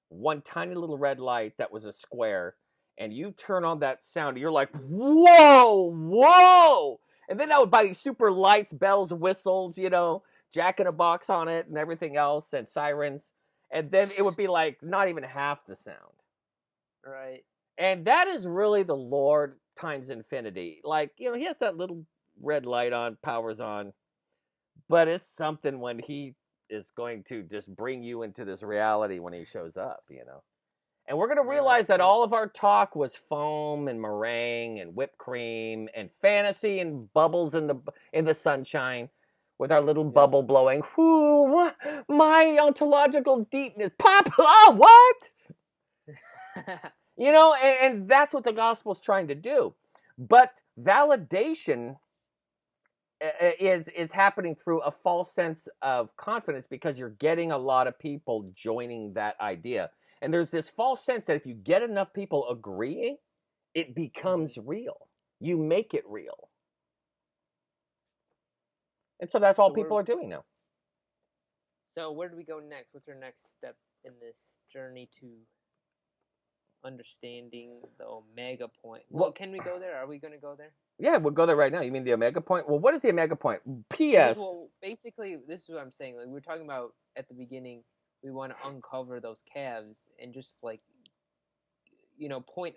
one tiny little red light that was a square, and you turn on that sound, you're like, whoa, whoa! And then I would buy these super lights, bells, whistles, Jack in a Box on it and everything else, and sirens. And then it would be like not even half the sound. Right. And that is really the Lord times infinity. Like, he has that little red light on, powers on, but it's something when he is going to just bring you into this reality when he shows up. And we're going to No, realize that's that cool. all of our talk was foam and meringue and whipped cream and fantasy and bubbles in the sunshine with our little bubble blowing. Whoo, my ontological deepness. Pop! Oh, what? And that's what the gospel's trying to do. But validation is happening through a false sense of confidence because you're getting a lot of people joining that idea. And there's this false sense that if you get enough people agreeing, it becomes real. You make it real. And so that's all people are doing now. So where do we go next? What's our next step in this journey to understanding the Omega point? Well, can we go there? Are we going to go there? Yeah, we'll go there right now. You mean the Omega point? Well, what is the Omega point? P.S. Well, basically, this is what I'm saying. Like we were talking about at the beginning, we want to uncover those calves and just point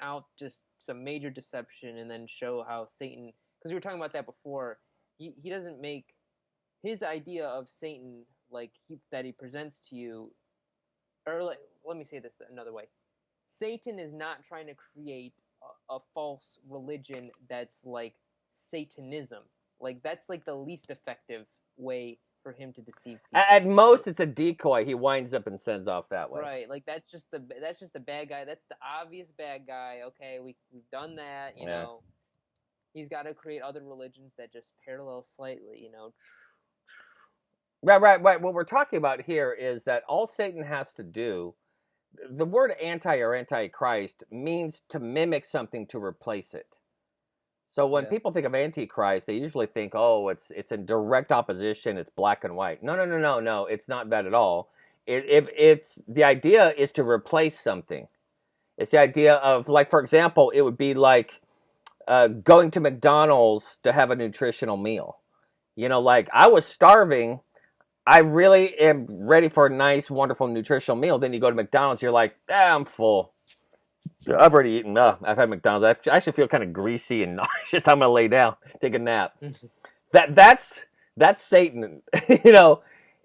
out just some major deception and then show how Satan, because we were talking about that before, he doesn't make his idea of Satan that he presents to you, or let me say this another way. Satan is not trying to create a false religion that's like Satanism. Like that's like the least effective way for him to deceive people. At most, it's a decoy. He winds up and sends off that way. Right, like that's just the bad guy. That's the obvious bad guy. Okay, we've done that. You know, he's got to create other religions that just parallel slightly. Right. What we're talking about here is that all Satan has to do. The word anti or antichrist means to mimic something to replace it. So when people think of antichrist, they usually think, oh, it's in direct opposition, it's black and white. No, it's not that at all. It's the idea is to replace something. It's the idea of, like, for example, it would be like going to McDonald's to have a nutritional meal. Like I was starving. I really am ready for a nice, wonderful, nutritional meal. Then you go to McDonald's, you're like, I'm full. I've already eaten. I've had McDonald's. I actually feel kind of greasy and nauseous. I'm gonna lay down, take a nap. That's Satan.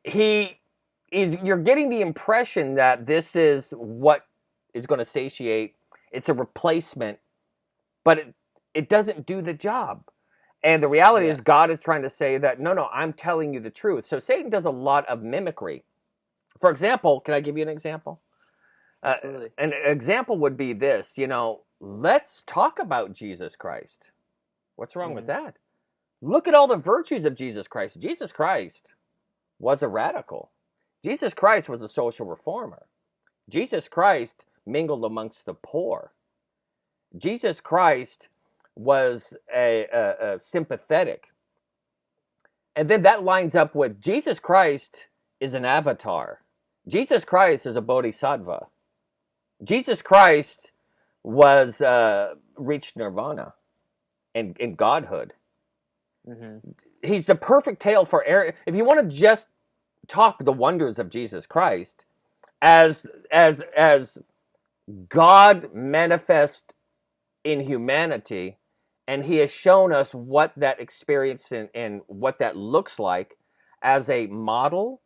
He is. You're getting the impression that this is what is going to satiate. It's a replacement, but it doesn't do the job. And the reality is God is trying to say that, no, I'm telling you the truth. So Satan does a lot of mimicry. For example, can I give you an example? Absolutely. An example would be this, let's talk about Jesus Christ. What's wrong with that? Look at all the virtues of Jesus Christ. Jesus Christ was a radical. Jesus Christ was a social reformer. Jesus Christ mingled amongst the poor. Jesus Christ was a sympathetic. And then that lines up with Jesus Christ is an avatar. Jesus Christ is a bodhisattva. Jesus Christ was reached nirvana in godhood. He's the perfect tale for if you want to just talk the wonders of Jesus Christ as God manifest in humanity, and he has shown us what that experience and what that looks like as a model,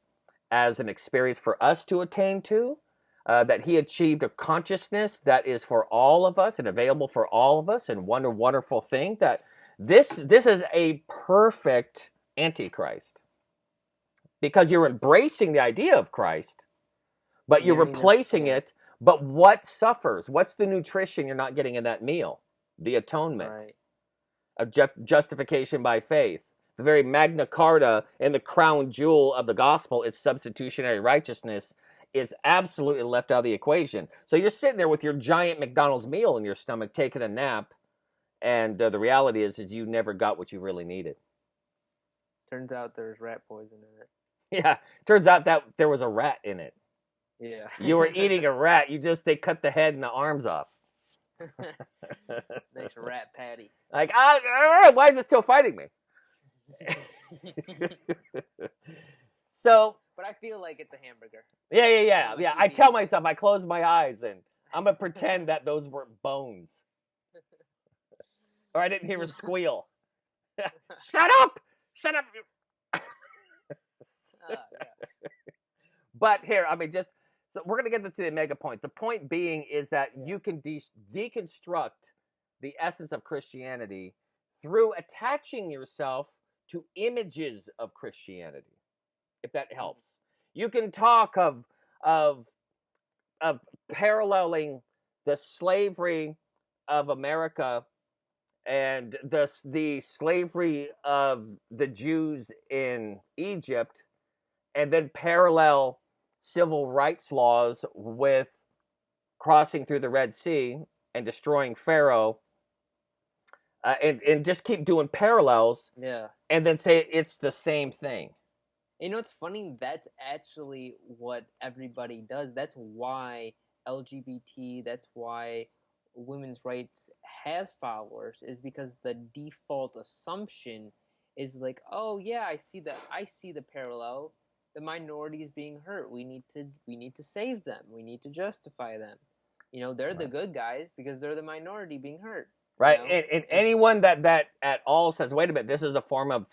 as an experience for us to attain to, that he achieved a consciousness that is for all of us and available for all of us, and wonderful thing that this is a perfect antichrist, because you're embracing the idea of Christ, but you're replacing it. But what suffers? What's the nutrition you're not getting in that meal? The atonement of justification by faith. The very Magna Carta and the crown jewel of the gospel is substitutionary righteousness. Is absolutely left out of the equation. So you're sitting there with your giant McDonald's meal in your stomach, taking a nap, and the reality is you never got what you really needed. Turns out there's rat poison in it. Yeah, turns out that there was a rat in it. Yeah. You were eating a rat. They cut the head and the arms off. Nice rat patty. Like, why is it still fighting me? So, But I feel like it's a hamburger. yeah. I tell myself, I close my eyes and I'm gonna pretend that those were bones, or I didn't hear a squeal. Shut up! Shut up! Yeah. But here, I mean, so we're gonna get to the mega point. The point being is that you can deconstruct the essence of Christianity through attaching yourself to images of Christianity, if that helps. You can talk of paralleling the slavery of America and the slavery of the Jews in Egypt, and then parallel civil rights laws with crossing through the Red Sea and destroying Pharaoh, and just keep doing parallels, and then say it's the same thing. You know, it's funny. That's actually what everybody does. That's why LGBT. That's why women's rights has followers. Is because the default assumption is like, oh yeah, I see the parallel. The minority is being hurt. We need to save them. We need to justify them. You know, they're the good guys because they're the minority being hurt. Right, you know? and anyone that at all says, "Wait a minute, this is a form of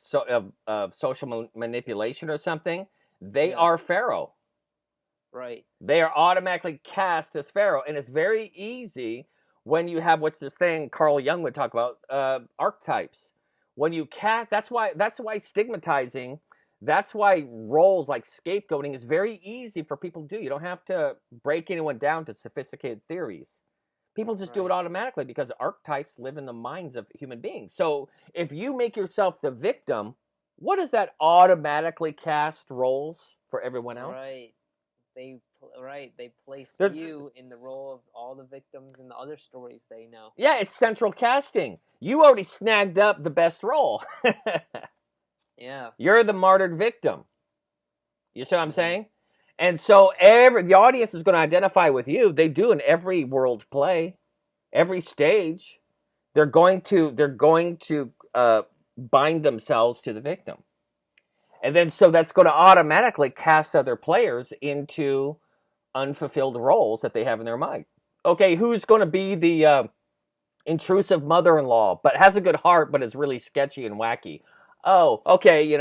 social manipulation or something," they are Pharaoh. Right. They are automatically cast as Pharaoh, and it's very easy when you have what's this thing Carl Jung would talk about, archetypes. When you cast, that's why stigmatizing. That's why roles like scapegoating is very easy for people to do. You don't have to break anyone down to sophisticated theories. People just do it automatically because archetypes live in the minds of human beings. So if you make yourself the victim, what does that automatically cast roles for everyone else? Right. They place you in the role of all the victims in the other stories they know. Yeah, it's central casting. You already snagged up the best role. Yeah. You're the martyred victim. You see what I'm saying? And so the audience is going to identify with you. They do in every world play, every stage. They're going to bind themselves to the victim. And then so that's going to automatically cast other players into unfulfilled roles that they have in their mind. Okay, who's going to be the intrusive mother-in-law, but has a good heart, but is really sketchy and wacky? Oh, okay, do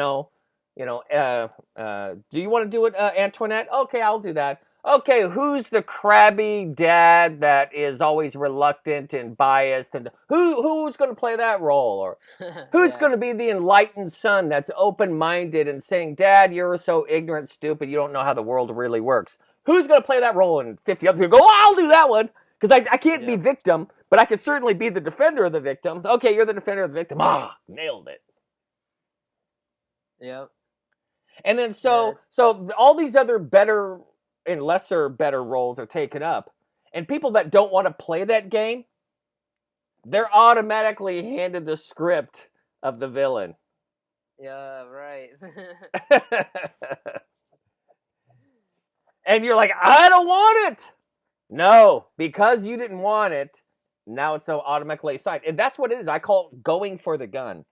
you want to do it, Antoinette? Okay, I'll do that. Okay, who's the crabby dad that is always reluctant and biased, and who's going to play that role? Or who's going to be the enlightened son that's open-minded and saying, "Dad, you're so ignorant, stupid, you don't know how the world really works." Who's going to play that role? And 50 other people go, "Oh, I'll do that one." Because I can't be victim, but I can certainly be the defender of the victim. Okay, you're the defender of the victim. Nailed it. Yep. And then so all these other better and lesser better roles are taken up. And people that don't want to play that game, they're automatically handed the script of the villain. Yeah, right. And you're like, "I don't want it." No, because you didn't want it, now it's so automatically assigned. And that's what it is. I call it going for the gun.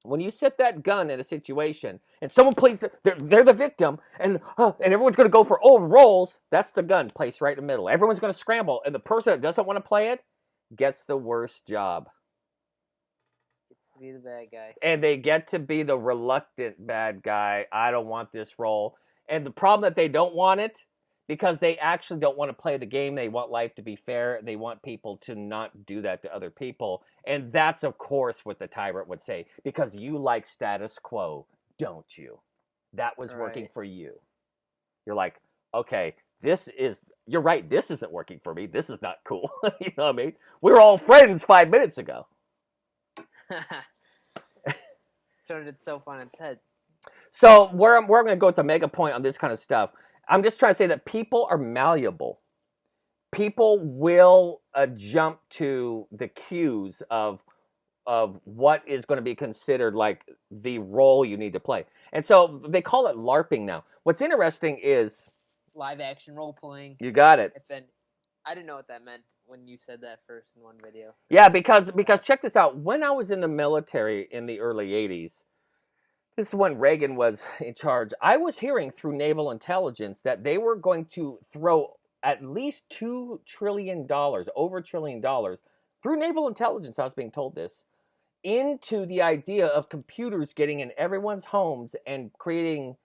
When you set that gun in a situation and someone plays, they're the victim, and everyone's going to go for roles, that's the gun placed right in the middle. Everyone's going to scramble, and the person that doesn't want to play it gets the worst job. Gets to be the bad guy. And they get to be the reluctant bad guy. I don't want this role. And the problem that they don't want it, because they actually don't want to play the game. They want life to be fair. They want people to not do that to other people. And that's, of course, what the tyrant would say. Because you like status quo, don't you? That was working for you. You're like, okay, you're right, this isn't working for me. This is not cool. You know what I mean? We were all friends 5 minutes ago. Turned itself on its head. So where I'm going to go with the mega point on this kind of stuff, I'm just trying to say that people are malleable. People will jump to the cues of what is going to be considered like the role you need to play. And so they call it LARPing now. What's interesting is live action role playing. You got it. I didn't know what that meant when you said that first in one video. Yeah, because check this out. When I was in the military in the early 80s, this is when Reagan was in charge. I was hearing through naval intelligence that they were going to throw at least $2 trillion, over $1 trillion, through naval intelligence, I was being told this, into the idea of computers getting in everyone's homes and creating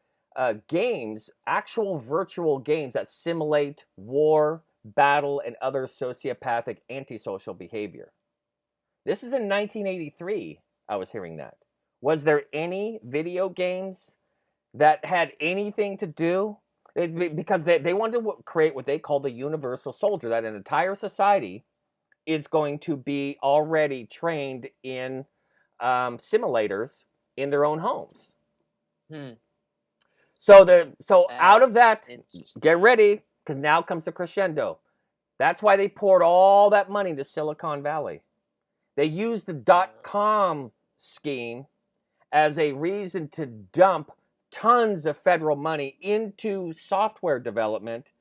games, actual virtual games that simulate war, battle, and other sociopathic antisocial behavior. This is in 1983, I was hearing that. Was there any video games that had anything to do? Because they wanted to create what they call the universal soldier, that an entire society is going to be already trained in simulators in their own homes. So out of that, get ready, because now comes the crescendo. That's why they poured all that money into Silicon Valley. They used the .com scheme as a reason to dump tons of federal money into software development,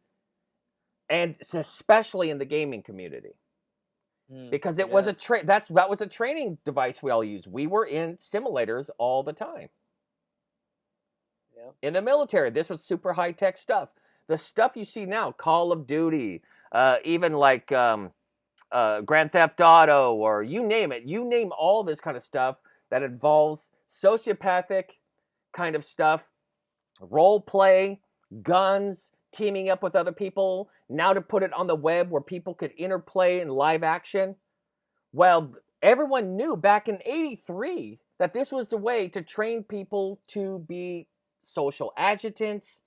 and especially in the gaming community. Because it was that was a training device we all used. We were in simulators all the time. Yep. In the military, this was super high-tech stuff. The stuff you see now, Call of Duty, even like Grand Theft Auto, or you name it. You name all this kind of stuff that involves sociopathic kind of stuff, role play, guns, teaming up with other people, now to put it on the web where people could interplay in live action. Well, everyone knew back in 83 that this was the way to train people to be social agitants,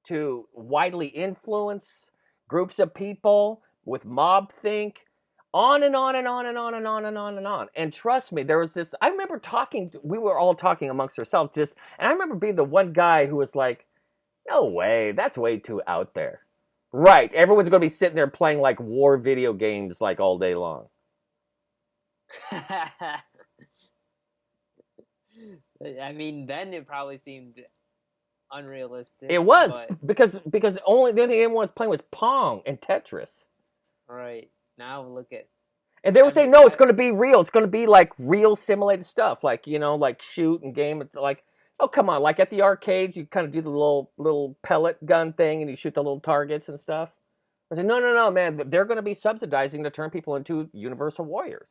to widely influence groups of people with mob think, on and on and on and on and on and on and on. And trust me, there was this, I remember we were all talking amongst ourselves and I remember being the one guy who was like, no way, that's way too out there. Right, everyone's going to be sitting there playing like war video games like all day long. I mean, then it probably seemed unrealistic. It was, because only the only thing anyone was playing was Pong and Tetris. Right. Now look at... And they were saying, no, it's going to be real. It's going to be like real simulated stuff, like, like shoot and game. Like, oh, come on. Like at the arcades, you kind of do the little pellet gun thing and you shoot the little targets and stuff. I said, no, man. They're going to be subsidizing to turn people into universal warriors.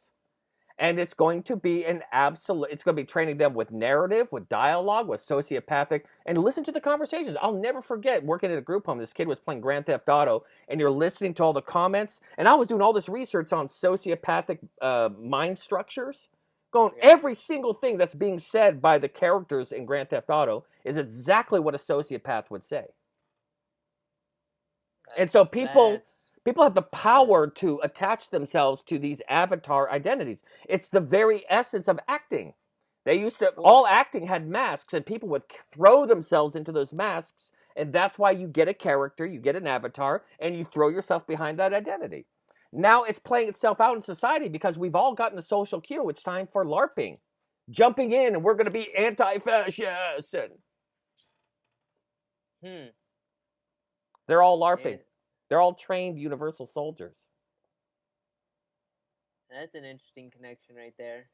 And it's going to be it's going to be training them with narrative, with dialogue, with sociopathic, and listen to the conversations. I'll never forget working at a group home. This kid was playing Grand Theft Auto, and you're listening to all the comments. And I was doing all this research on sociopathic mind structures, going, every single thing that's being said by the characters in Grand Theft Auto is exactly what a sociopath would say. And so people have the power to attach themselves to these avatar identities. It's the very essence of acting. All acting had masks, and people would throw themselves into those masks, and that's why you get a character, you get an avatar, and you throw yourself behind that identity. Now it's playing itself out in society because we've all gotten the social cue. It's time for LARPing. Jumping in, and we're going to be anti-fascist. They're all LARPing. They're all trained universal soldiers. That's an interesting connection right there.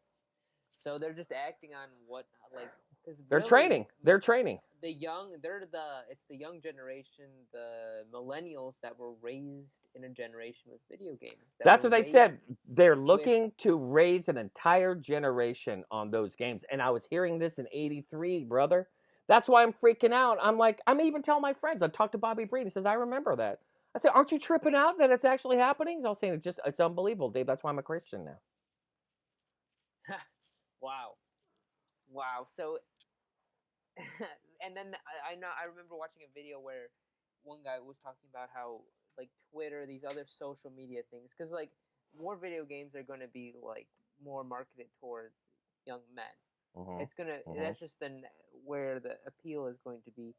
So they're just acting on what, like, because they're training. They're training. It's the young generation, the millennials that were raised in a generation with video games. That's what they said. They're looking to raise an entire generation on those games. And I was hearing this in 83, brother. That's why I'm freaking out. I'm even telling my friends. I talked to Bobby Breed. He says, I remember that. I said, aren't you tripping out that it's actually happening? I was saying, it's unbelievable, Dave. That's why I'm a Christian now. Wow. So, and then I remember watching a video where one guy was talking about how, like, Twitter, these other social media things, because, like, more video games are going to be, like, more marketed towards young men. Mm-hmm. It's going to, that's just where the appeal is going to be.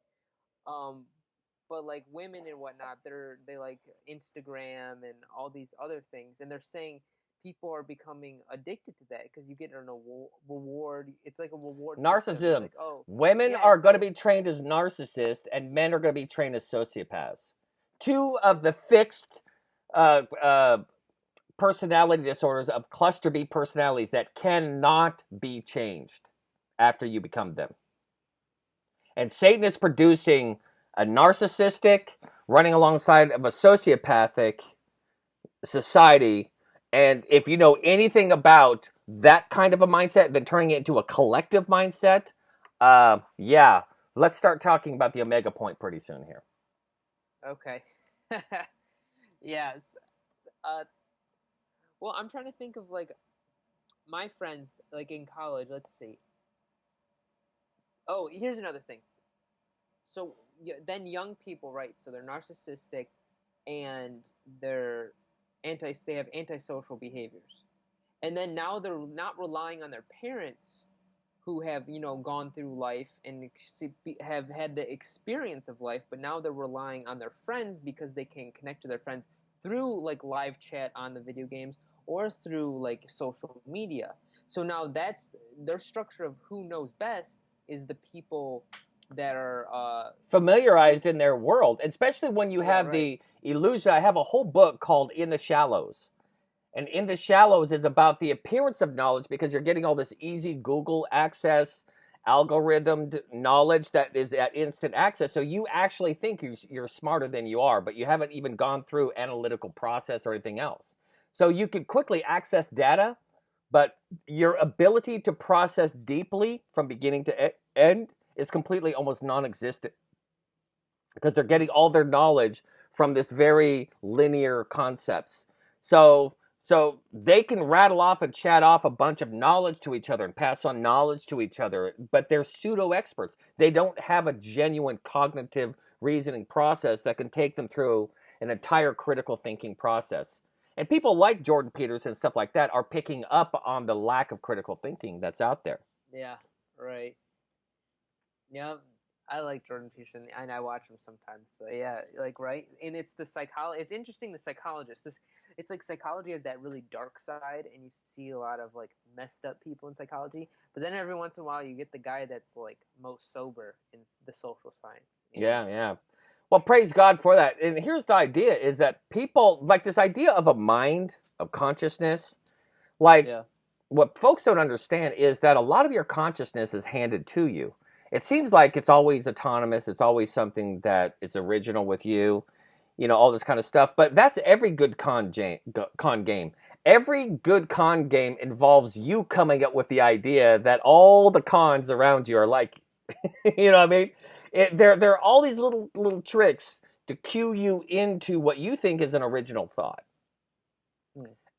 But like women and whatnot, they like Instagram and all these other things, and they're saying people are becoming addicted to that because you get an reward. It's like a reward. Narcissism. Like, women are going to be trained as narcissists, and men are going to be trained as sociopaths. two of the fixed uh, uh, personality disorders of cluster B personalities that cannot be changed after you become them. And Satan is producing a narcissistic running alongside of a sociopathic society. And if you know anything about that kind of a mindset, then turning it into a collective mindset, yeah, let's start talking about the Omega point pretty soon here. Okay. Yes. Uh, well, I'm trying to think of like my friends, like in college. Let's see. Oh, here's another thing. So then young people, right? So they're narcissistic and they're they have antisocial behaviors. And then now they're not relying on their parents who have, gone through life and have had the experience of life, but now they're relying on their friends because they can connect to their friends through like live chat on the video games or through like social media. So now that's their structure of who knows best is the people that are familiarized in their world, especially when you have right. the illusion. I have a whole book called In the Shallows. And In the Shallows is about the appearance of knowledge because you're getting all this easy Google access, algorithmed knowledge that is at instant access. So you actually think you're smarter than you are, but you haven't even gone through analytical process or anything else. So you can quickly access data, but your ability to process deeply from beginning to end is completely almost non-existent because they're getting all their knowledge from this very linear concepts. So they can rattle off and chat off a bunch of knowledge to each other and pass on knowledge to each other, but they're pseudo experts. They don't have a genuine cognitive reasoning process that can take them through an entire critical thinking process. And people like Jordan Peterson and stuff like that are picking up on the lack of critical thinking that's out there. Yeah, right. Yeah, I like Jordan Peterson, and I watch him sometimes. But yeah, like right, and it's the psychology. It's interesting. The psychologist. It's like psychology has that really dark side, and you see a lot of like messed up people in psychology. But then every once in a while, you get the guy that's like most sober in the social science. Yeah, yeah. Well, praise God for that. And here's the idea is that people like this idea of a mind, of consciousness, like Yeah. what folks don't understand is that a lot of your consciousness is handed to you. It seems like it's always autonomous, it's always something that is original with you, all this kind of stuff. But that's every good con game. Every good con game involves you coming up with the idea that all the cons around you are like, you know what I mean? There are all these little tricks to cue you into what you think is an original thought.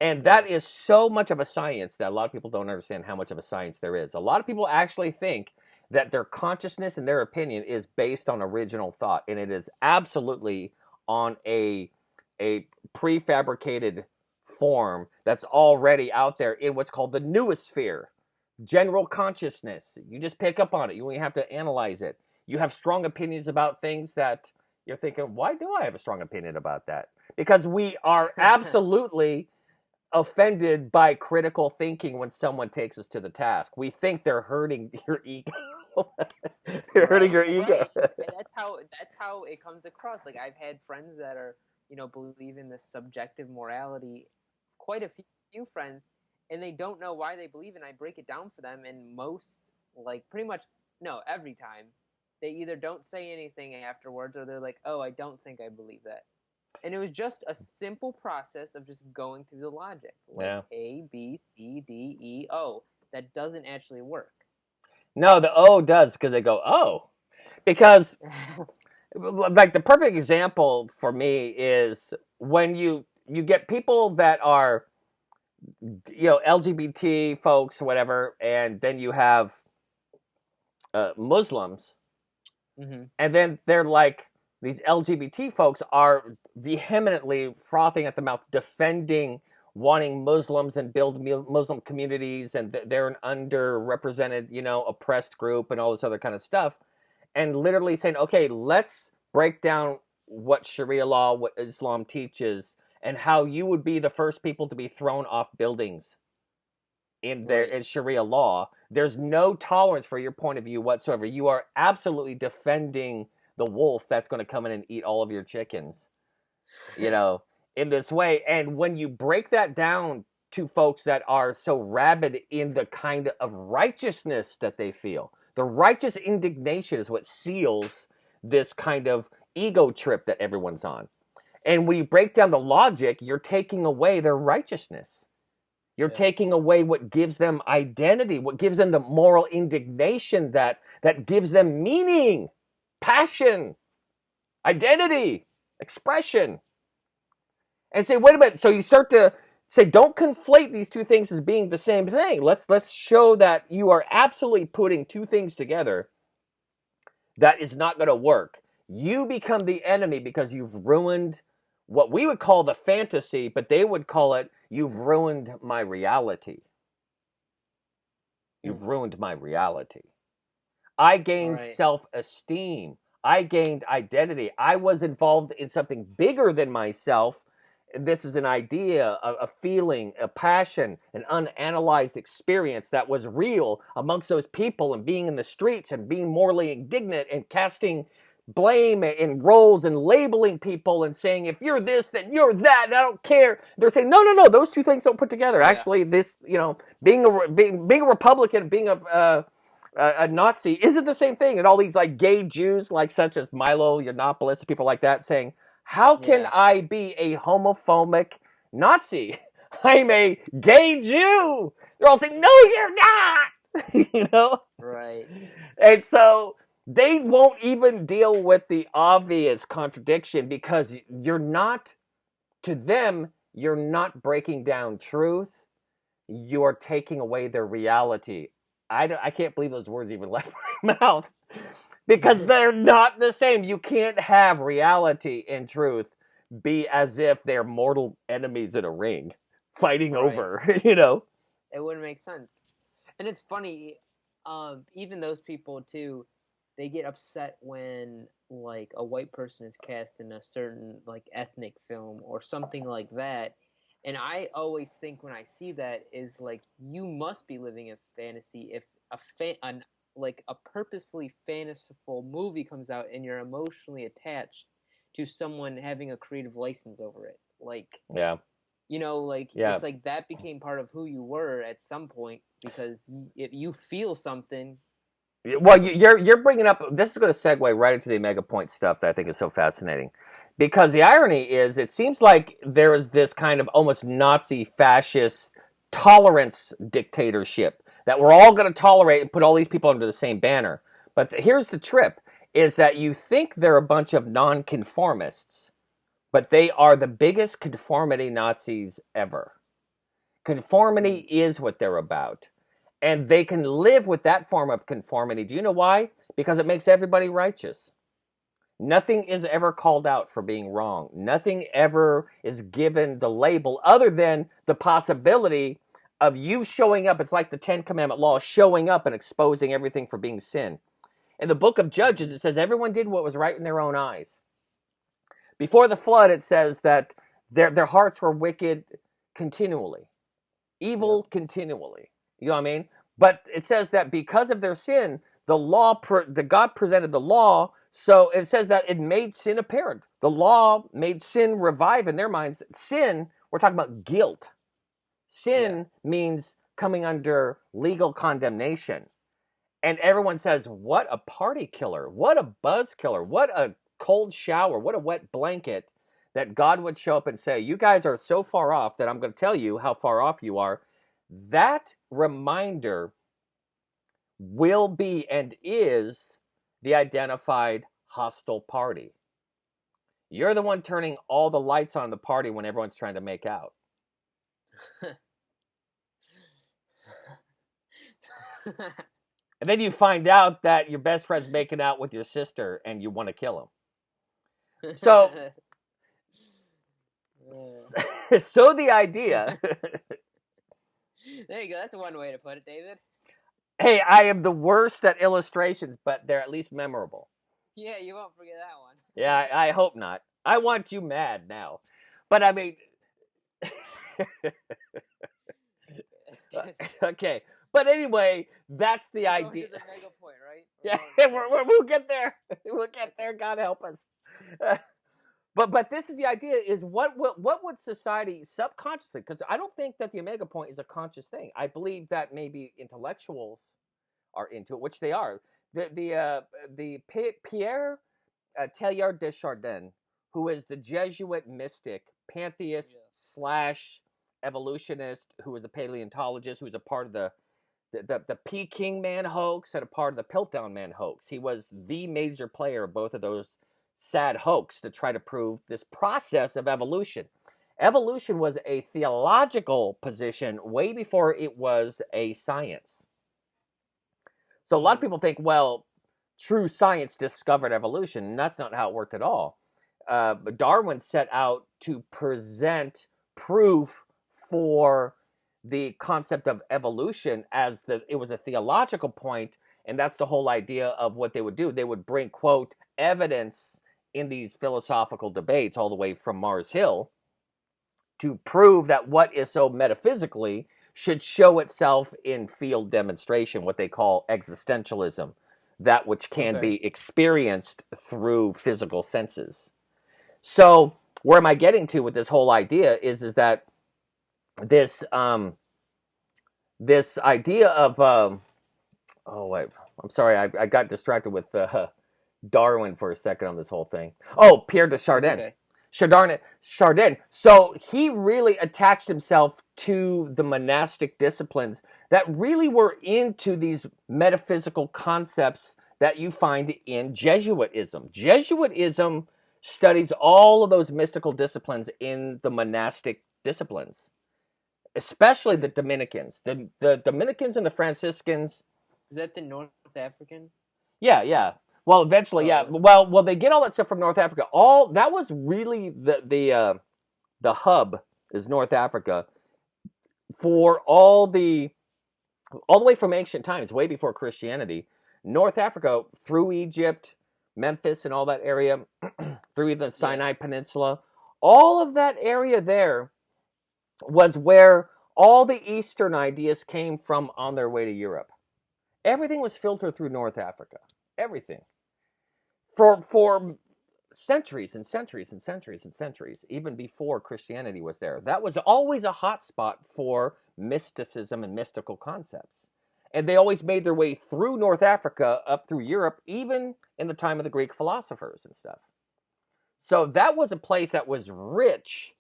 And that is so much of a science that a lot of people don't understand how much of a science there is. A lot of people actually think that their consciousness and their opinion is based on original thought, and it is absolutely on a prefabricated form that's already out there in what's called the noosphere, general consciousness. You just pick up on it. You don't even have to analyze it. You have strong opinions about things that you're thinking, why do I have a strong opinion about that? Because we are absolutely offended by critical thinking when someone takes us to the task. We think they're hurting your ego. They're hurting your ego. Right. And that's how it comes across. Like I've had friends that are, believe in this subjective morality, quite a few friends, and they don't know why they believe, and I break it down for them, and most, like pretty much, no, every time, they either don't say anything afterwards or they're like, oh, I don't think I believe that. And it was just a simple process of just going through the logic, like Yeah. A, B, C, D, E, O. That doesn't actually work. No, the O does because they go, oh. Because, like, the perfect example for me is when you get people that are, LGBT folks, whatever, and then you have Muslims, and then they're like, these LGBT folks are vehemently frothing at the mouth, defending wanting Muslims and build Muslim communities, and they're an underrepresented, oppressed group and all this other kind of stuff, and literally saying, okay, let's break down what Sharia law, what Islam teaches, and how you would be the first people to be thrown off buildings in Sharia law. There's no tolerance for your point of view whatsoever. You are absolutely defending the wolf that's going to come in and eat all of your chickens. you know, in this way. And when you break that down to folks that are so rabid in the kind of righteousness that they feel, the righteous indignation is what seals this kind of ego trip that everyone's on. And when you break down the logic, you're taking away their righteousness. You're taking away what gives them identity, what gives them the moral indignation that gives them meaning, passion, identity, expression. And say, wait a minute. So you start to say, don't conflate these two things as being the same thing. Let's show that you are absolutely putting two things together that is not going to work. You become the enemy because you've ruined what we would call the fantasy, but they would call it, you've ruined my reality. You've ruined my reality. I gained self-esteem. I gained identity. I was involved in something bigger than myself. This is an idea, a feeling, a passion, an unanalyzed experience that was real amongst those people, and being in the streets and being morally indignant and casting blame and roles and labeling people and saying, if you're this, then you're that, and I don't care. They're saying, no, those two things don't put together. Actually, this, being a Republican, being a Nazi isn't the same thing. And all these like gay Jews, like such as Milo Yiannopoulos, people like that, saying, how can I be a homophobic Nazi? I'm a gay Jew. They're all saying, no, you're not. Right. And so they won't even deal with the obvious contradiction, because you're not, to them, you're not breaking down truth. You're taking away their reality. I can't believe those words even left my mouth, because they're not the same. You can't have reality and truth be as if they're mortal enemies in a ring fighting over, It wouldn't make sense. And it's funny, even those people too, they get upset when like a white person is cast in a certain like ethnic film or something like that. And I always think when I see that is like, you must be living in fantasy if like a purposely fanciful movie comes out and you're emotionally attached to someone having a creative license over it. Like, it's like that became part of who you were at some point, because if you feel something. Well, you're bringing up, this is going to segue right into the Omega Point stuff that I think is so fascinating. Because the irony is, it seems like there is this kind of almost Nazi fascist tolerance dictatorship that we're all going to tolerate and put all these people under the same banner. But here's the trip, is that you think they're a bunch of nonconformists, but they are the biggest conformity Nazis ever. Conformity is what they're about. And they can live with that form of conformity. Do you know why? Because it makes everybody righteous. Nothing is ever called out for being wrong. Nothing ever is given the label other than the possibility of you showing up. It's like the 10 Commandment law, showing up and exposing everything for being sin. In the book of Judges, it says everyone did what was right in their own eyes. Before the flood, it says that their hearts were wicked continually, evil continually. You know what I mean? But it says that because of their sin, the God presented the law. So it says that it made sin apparent. The law made sin revive in their minds. Sin, we're talking about guilt. Sin means coming under legal condemnation. And everyone says, what a party killer. What a buzz killer. What a cold shower. What a wet blanket, that God would show up and say, you guys are so far off that I'm going to tell you how far off you are. That reminder will be and is the identified hostile party. You're the one turning all the lights on the party when everyone's trying to make out. And then you find out that your best friend's making out with your sister and you want to kill him. So, so the idea... There you go. That's one way to put it, David. Hey, I am the worst at illustrations, but they're at least memorable. Yeah, you won't forget that one. Yeah, I hope not. I want you mad now. But I mean... Okay. But anyway, that's the idea. To the mega point, right? Yeah, we'll get there. We'll get there. God help us. But this is the idea: is what would society subconsciously? Because I don't think that the Omega point is a conscious thing. I believe that maybe intellectuals are into it, which they are. The Pierre Teilhard de Chardin, who is the Jesuit mystic, pantheist slash evolutionist, who was a paleontologist, who was a part of the Peking Man hoax and a part of the Piltdown Man hoax. He was the major player of both of those sad hoax to try to prove this process of evolution. Evolution was a theological position way before it was a science. So a lot of people think, well, true science discovered evolution, and that's not how it worked at all. Darwin set out to present proof for the concept of evolution as it was a theological point, and that's the whole idea of what they would do. They would bring, quote, evidence in these philosophical debates all the way from Mars Hill to prove that what is so metaphysically should show itself in field demonstration, what they call existentialism, that which can be experienced through physical senses. So where am I getting to with this whole idea is that this this idea of oh wait, I'm sorry, I got distracted with Darwin for a second on this whole thing. Oh, Pierre de Chardin. Chardin. So he really attached himself to the monastic disciplines that really were into these metaphysical concepts that you find in Jesuitism. Jesuitism studies all of those mystical disciplines in the monastic disciplines, especially the Dominicans. The Dominicans and the Franciscans. Is that the North African? Yeah. Well, eventually, yeah. Well, they get all that stuff from North Africa. All that was really the hub is North Africa for all the way from ancient times, way before Christianity. North Africa through Egypt, Memphis, and all that area, through the Sinai Peninsula, all of that area there was where all the Eastern ideas came from on their way to Europe. Everything was filtered through North Africa. Everything. For centuries and centuries and centuries and centuries, even before Christianity was there. That was always a hot spot for mysticism and mystical concepts. And they always made their way through North Africa up through Europe, even in the time of the Greek philosophers and stuff. So that was a place that was rich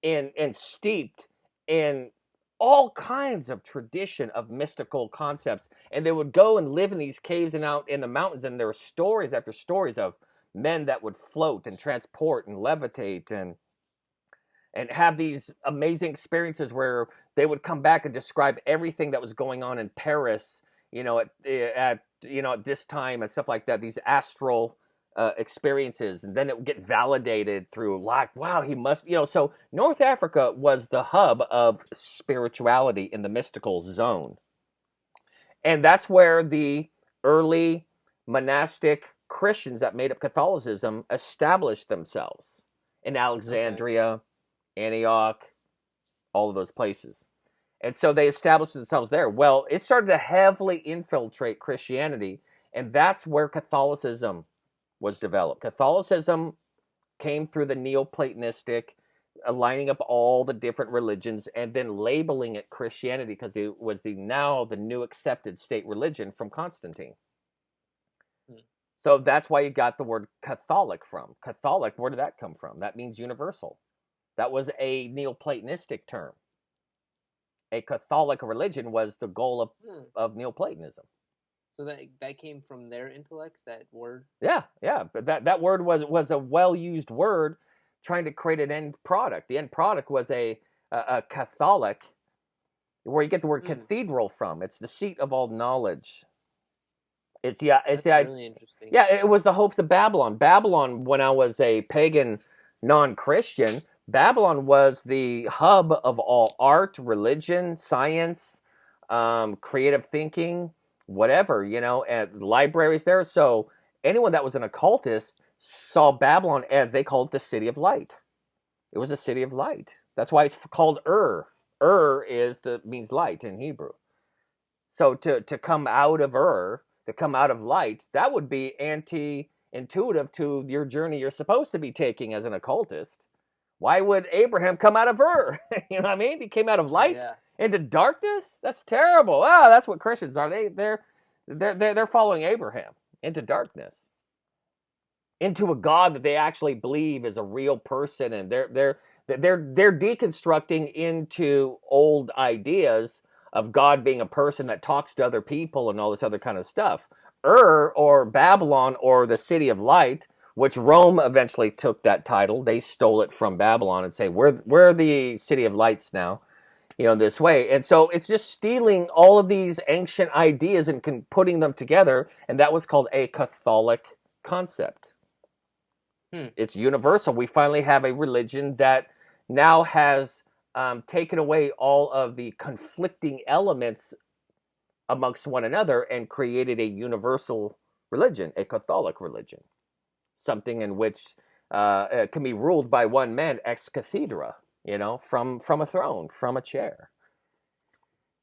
and steeped in all kinds of tradition of mystical concepts. And they would go and live in these caves and out in the mountains, and there were stories after stories of men that would float and transport and levitate and have these amazing experiences where they would come back and describe everything that was going on in Paris, at this time and stuff like that. These astral experiences, and then it would get validated through wow, he must, So North Africa was the hub of spirituality in the mystical zone, and that's where the early monastic Christians that made up Catholicism established themselves in Alexandria, Antioch, all of those places. And so they established themselves there. Well, it started to heavily infiltrate Christianity, and that's where Catholicism was developed. Catholicism came through the Neoplatonistic, aligning up all the different religions and then labeling it Christianity because it was the new accepted state religion from Constantine. So that's why you got the word Catholic from. Catholic, where did that come from? That means universal. That was a Neoplatonistic term. A Catholic religion was the goal of Neoplatonism. So that came from their intellects, that word? Yeah. But that word was a well-used word trying to create an end product. The end product was a Catholic, where you get the word cathedral from. It's the seat of all knowledge. That's really interesting. Yeah, it was the hopes of Babylon. Babylon, when I was a pagan non-Christian, Babylon was the hub of all art, religion, science, creative thinking, whatever, and libraries there. So anyone that was an occultist saw Babylon as, they called it, the city of light. It was a city of light. That's why it's called Ur. Ur means light in Hebrew. So to come out of Ur, to come out of light, that would be intuitive to your journey you're supposed to be taking as an occultist. Why would Abraham come out of Ur? You know what I mean? He came out of light into darkness. That's terrible. Ah, that's what Christians are. They're following Abraham into darkness, into a God that they actually believe is a real person, and they're deconstructing into old ideas of God being a person that talks to other people and all this other kind of stuff. Ur, or Babylon, or the City of Light, which Rome eventually took that title. They stole it from Babylon and say, we're the City of Lights now, this way. And so it's just stealing all of these ancient ideas and putting them together, and that was called a Catholic concept. It's universal. We finally have a religion that now has taken away all of the conflicting elements amongst one another and created a universal religion, a Catholic religion, something in which can be ruled by one man ex cathedra, from a throne, from a chair.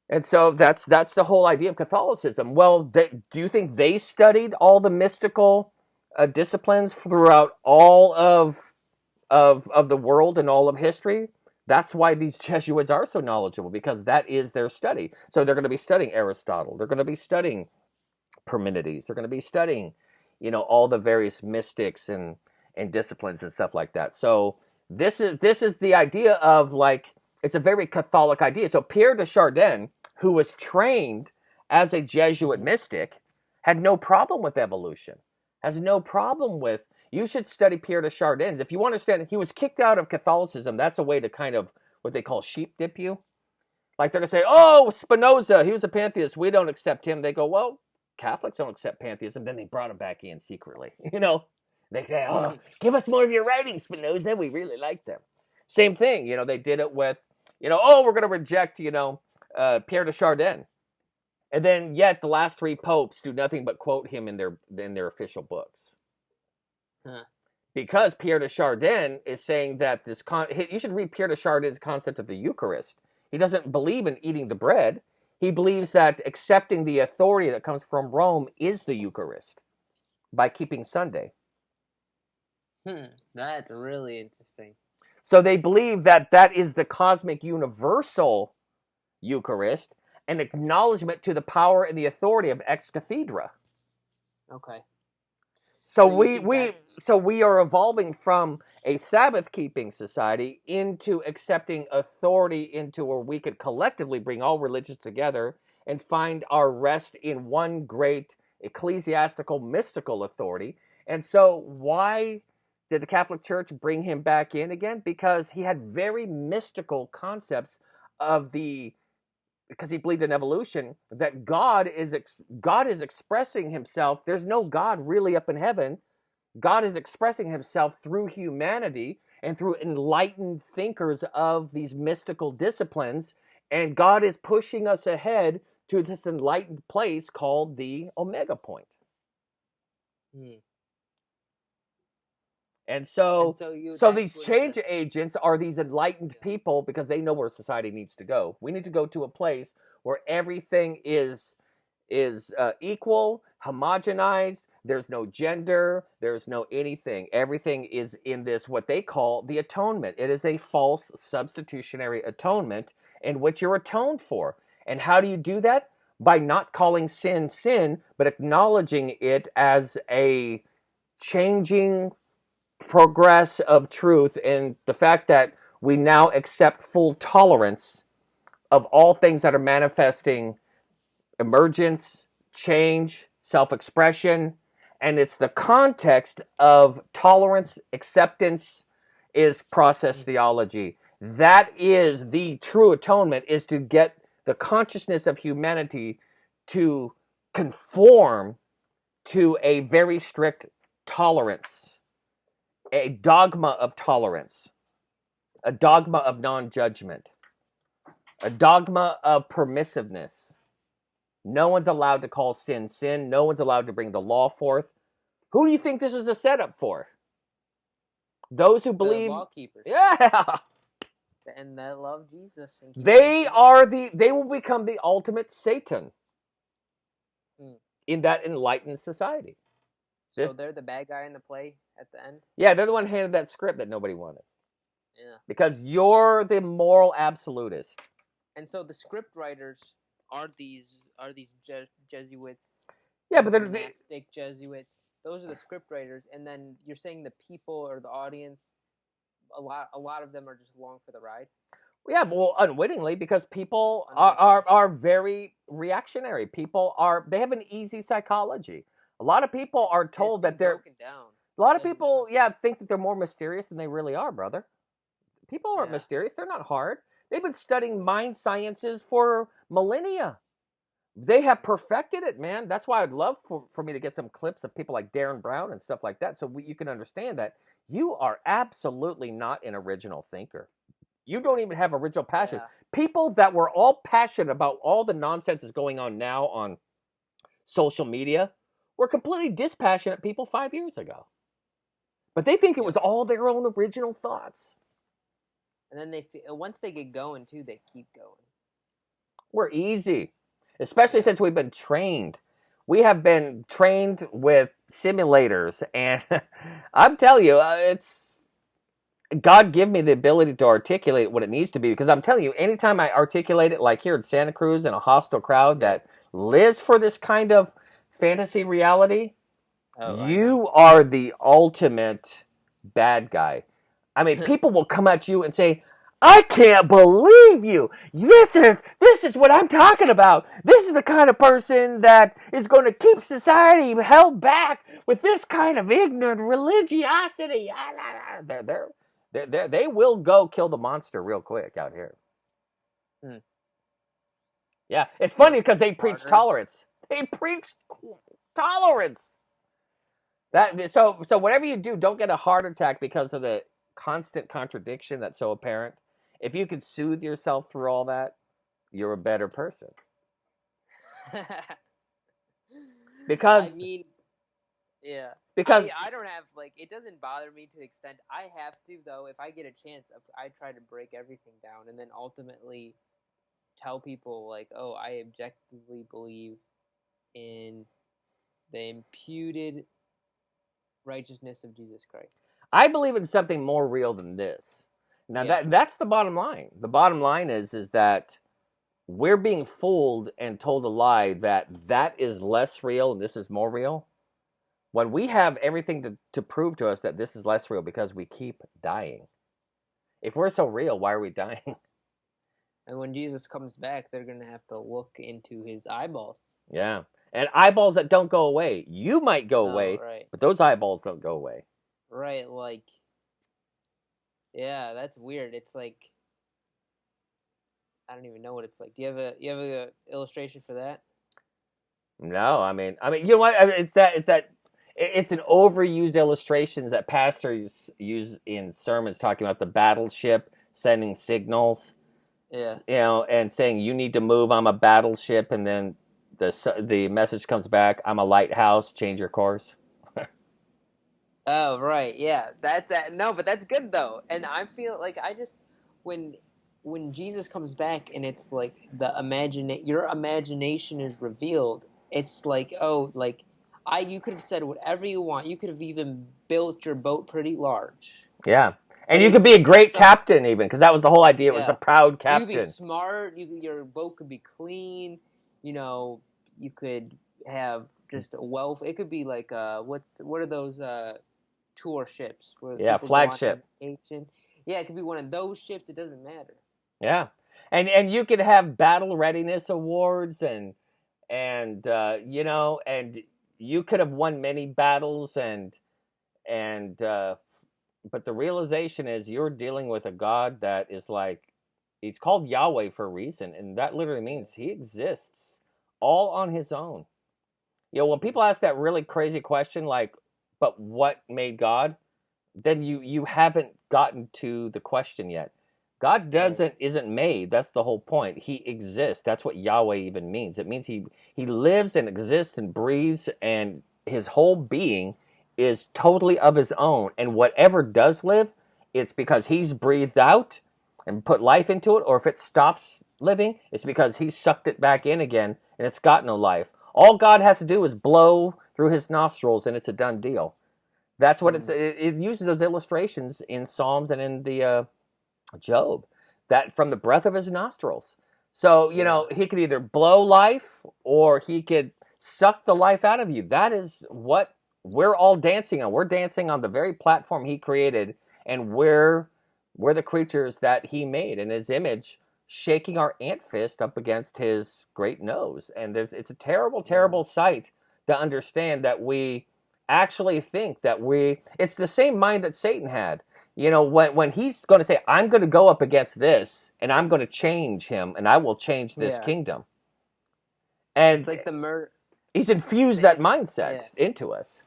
And so that's the whole idea of Catholicism. Well, do you think they studied all the mystical disciplines throughout all of the world and all of history? That's why these Jesuits are so knowledgeable, because that is their study. So they're going to be studying Aristotle. They're going to be studying Parmenides. They're going to be studying, all the various mystics and disciplines and stuff like that. So this is the idea of, like, it's a very Catholic idea. So Pierre de Chardin, who was trained as a Jesuit mystic, had no problem with evolution. Has no problem with, you should study Pierre de Chardin. If you want to understand, he was kicked out of Catholicism. That's a way to kind of, what they call, sheep dip you. Like, they're going to say, oh, Spinoza, he was a pantheist. We don't accept him. They go, well, Catholics don't accept pantheism. Then they brought him back in secretly. They say, oh, give us more of your writings, Spinoza. We really like them. Same thing. They did it with, oh, we're going to reject, Pierre de Chardin. And then yet the last three popes do nothing but quote him in their official books. Because Pierre de Chardin is saying that you should read Pierre de Chardin's concept of the Eucharist. He doesn't believe in eating the bread. He believes that accepting the authority that comes from Rome is the Eucharist by keeping Sunday. That's really interesting. So they believe that is the cosmic universal Eucharist, an acknowledgement to the power and the authority of ex cathedra. Okay. So we are evolving from a Sabbath-keeping society into accepting authority, into where we could collectively bring all religions together and find our rest in one great ecclesiastical mystical authority. And so why did the Catholic Church bring him back in again? Because he had very mystical concepts because he believed in evolution, that God is expressing himself. There's no God really up in heaven. God is expressing himself through humanity and through enlightened thinkers of these mystical disciplines. And God is pushing us ahead to this enlightened place called the Omega point. And so these change agents are these enlightened people, because they know where society needs to go. We need to go to a place where everything is equal, homogenized. There's no gender. There's no anything. Everything is in this, what they call the atonement. It is a false substitutionary atonement in which you're atoned for. And how do you do that? By not calling sin sin, but acknowledging it as a changing progress of truth, and the fact that we now accept full tolerance of all things that are manifesting emergence, change, self-expression. And it's the context of tolerance, acceptance, is process theology. That is the true atonement, is to get the consciousness of humanity to conform to a very strict tolerance, a dogma of tolerance, a dogma of non-judgment, a dogma of permissiveness. No one's allowed to call sin sin. No one's allowed to bring the law forth. Who do you think this is a setup for? Those who believe, the law keepers. Yeah, and that love Jesus. And they will become the ultimate Satan in that enlightened society. This, So they're the bad guy in the play at the end? yeah, they're the one handed that script that nobody wanted. Yeah. Because you're the moral absolutist. And so the script writers are these Jesuits, Yeah, but monastic Jesuits. Those are the script writers, and then you're saying the people or the audience, a lot of them are just along for the ride. yeah, well, unwittingly, because people are very reactionary. They have an easy psychology. A lot of people are told that they're broken down. A lot of people, think that they're more mysterious than they really are, brother. People aren't mysterious. They're not hard. They've been studying mind sciences for millennia. They have perfected it, man. That's why I'd love for me to get some clips of people like Darren Brown and stuff like that, so you can understand that you are absolutely not an original thinker. You don't even have original passion. Yeah. People that were all passionate about all the nonsense that's going on now on social media were completely dispassionate people 5 years ago. But they think it was all their own original thoughts. And then once they get going, too, they keep going. We're easy, especially since we've been trained. We have been trained with simulators, and I'm telling you, it's God give me the ability to articulate what it needs to be, because I'm telling you, anytime I articulate it, like here in Santa Cruz in a hostile crowd that lives for this kind of fantasy reality, you are the ultimate bad guy. I mean, people will come at you and say, I can't believe you. This is what I'm talking about. This is the kind of person that is going to keep society held back with this kind of ignorant religiosity. They will go kill the monster real quick out here. Yeah, it's funny because they preach tolerance. They preach tolerance. So whatever you do, don't get a heart attack because of the constant contradiction that's so apparent. If you could soothe yourself through all that, you're a better person. Because because I don't have, it doesn't bother me to the extent I have to, though. If I get a chance, I try to break everything down and then ultimately tell people, I objectively believe in the imputed righteousness of Jesus Christ. I believe in something more real than this. Now that's the bottom line. The bottom line is that we're being fooled and told a lie that is less real and this is more real. When we have everything to prove to us that this is less real because we keep dying. If we're so real, why are we dying? And when Jesus comes back, they're going to have to look into his eyeballs. Yeah. And eyeballs that don't go away. You might go away, but those eyeballs don't go away. Right, yeah, that's weird. It's I don't even know what it's like. Do you have a illustration for that? No, I mean, you know what? It's an overused illustrations that pastors use in sermons, talking about the battleship sending signals. Yeah. And saying you need to move. I'm a battleship, and then the message comes back. I'm a lighthouse. Change your course. Oh, right, yeah. No, but that's good though. And I feel when Jesus comes back and it's your imagination is revealed. It's you could have said whatever you want. You could have even built your boat pretty large. Yeah. And you could be a great captain even, because that was the whole idea. It was the proud captain. You could be smart. Your boat could be clean. You could have just a wealth. It could be what are those tour ships? Flagship. Yeah, it could be one of those ships. It doesn't matter. Yeah, and you could have battle readiness awards and you could have won many battles but the realization is you're dealing with a God that is he's called Yahweh for a reason, and that literally means he exists all on his own. When people ask that really crazy question, but what made God? Then you haven't gotten to the question yet. God isn't made. That's the whole point. He exists. That's what Yahweh even means. It means he lives and exists and breathes, and his whole being is totally of his own. And whatever does live, it's because he's breathed out and put life into it, or if it stops living, it's because he sucked it back in again and it's got no life. All God has to do is blow through his nostrils, and it's a done deal. That's what it uses those illustrations in Psalms and in the Job, that from the breath of his nostrils. So, he could either blow life or he could suck the life out of you. That is what we're all dancing on. We're dancing on the very platform he created, and we're the creatures that he made in his image, shaking our ant fist up against his great nose. And it's a terrible, terrible sight to understand that we actually think that it's the same mind that Satan had. When he's going to say, I'm going to go up against this, and I'm going to change him, and I will change this kingdom. And it's like the murder. He's infused that mindset into us.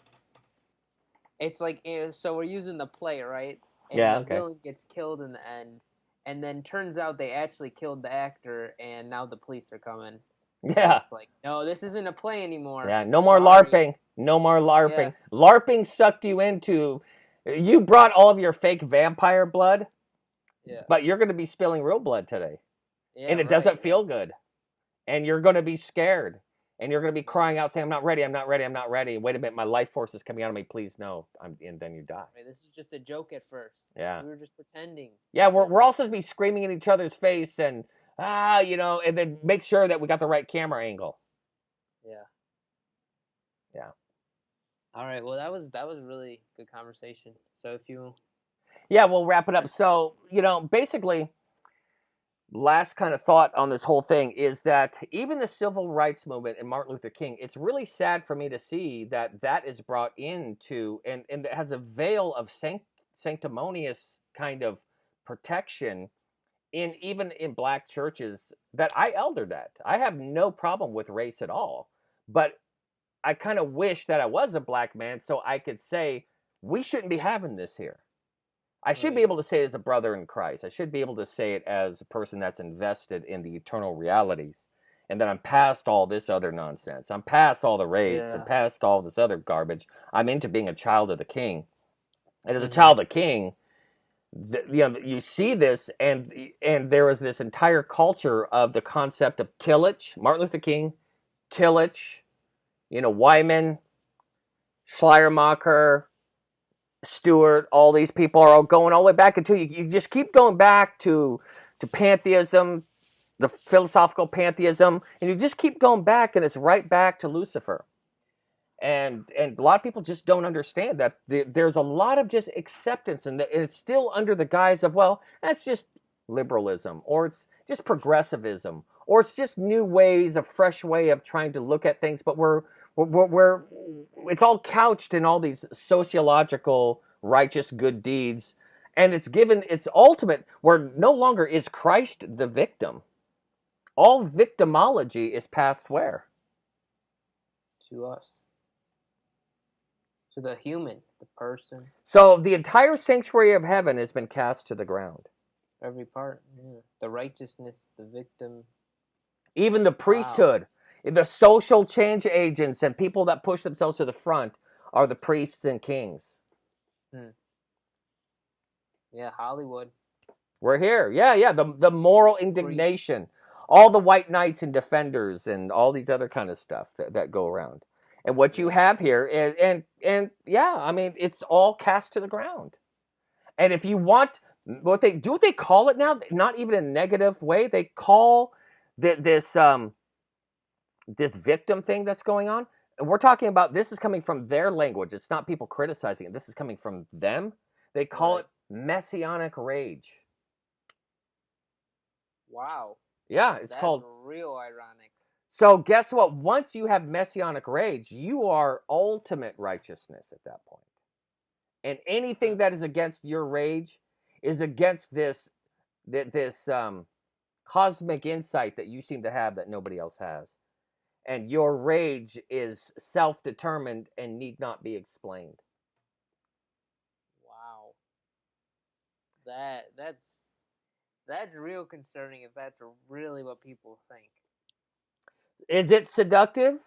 It's like, so we're using the play, right? And the villain gets killed in the end, and then turns out they actually killed the actor, and now the police are coming. Yeah. And it's like, no, this isn't a play anymore. Yeah, no more LARPing. No more LARPing. Yeah. LARPing sucked you into... You brought all of your fake vampire blood, but you're going to be spilling real blood today. Yeah, and it doesn't feel good. And you're going to be scared. And you're going to be crying out saying, I'm not ready, I'm not ready, I'm not ready. Wait a minute, my life force is coming out of me. Please, no. And then you die. This is just a joke at first. Yeah. We were just pretending. Yeah, we're also supposed to be screaming in each other's face and, and then make sure that we got the right camera angle. Yeah. Yeah. All right. Well, that was really good conversation. So if you... Yeah, we'll wrap it up. So, basically, last kind of thought on this whole thing is that even the civil rights movement and Martin Luther King, it's really sad for me to see that is brought into, and it has a veil of sanctimonious kind of protection even in black churches that I eldered at. I have no problem with race at all, but I kind of wish that I was a black man so I could say, we shouldn't be having this here. I should be able to say it as a brother in Christ. I should be able to say it as a person that's invested in the eternal realities. And that I'm past all this other nonsense. I'm past all the race and past all this other garbage. I'm into being a child of the King. And as a child of the King, you see this, and there is this entire culture of the concept of tillage. Martin Luther King, tillage, Wyman, Schleiermacher, Stewart, all these people are all going all the way back until you just keep going back to pantheism, the philosophical pantheism, and you just keep going back, and it's right back to Lucifer. And a lot of people just don't understand that there's a lot of just acceptance, and it's still under the guise of, well, that's just liberalism, or it's just progressivism, or it's just new ways, a fresh way of trying to look at things, but we're it's all couched in all these sociological righteous good deeds, and it's given its ultimate, where no longer is Christ the victim. All victimology is passed where? To us. To the human, the person. So the entire sanctuary of heaven has been cast to the ground. Every part, yeah. The righteousness, the victim. Even the priesthood. Wow. The social change agents and people that push themselves to the front are the priests and kings. Yeah, Hollywood. We're here. Yeah. The moral indignation. Priests. All the white knights and defenders and all these other kind of stuff that go around. And what you have here is, and it's all cast to the ground. And if you want, what they call it now, not even a negative way, they call this victim thing that's going on. And we're talking about, this is coming from their language. It's not people criticizing it. This is coming from them. They call it messianic rage. Wow. Yeah, that's called real ironic. So guess what? Once you have messianic rage, you are ultimate righteousness at that point. And anything that is against your rage is against this cosmic insight that you seem to have that nobody else has. And your rage is self-determined and need not be explained. Wow. That's real concerning if that's really what people think. Is it seductive?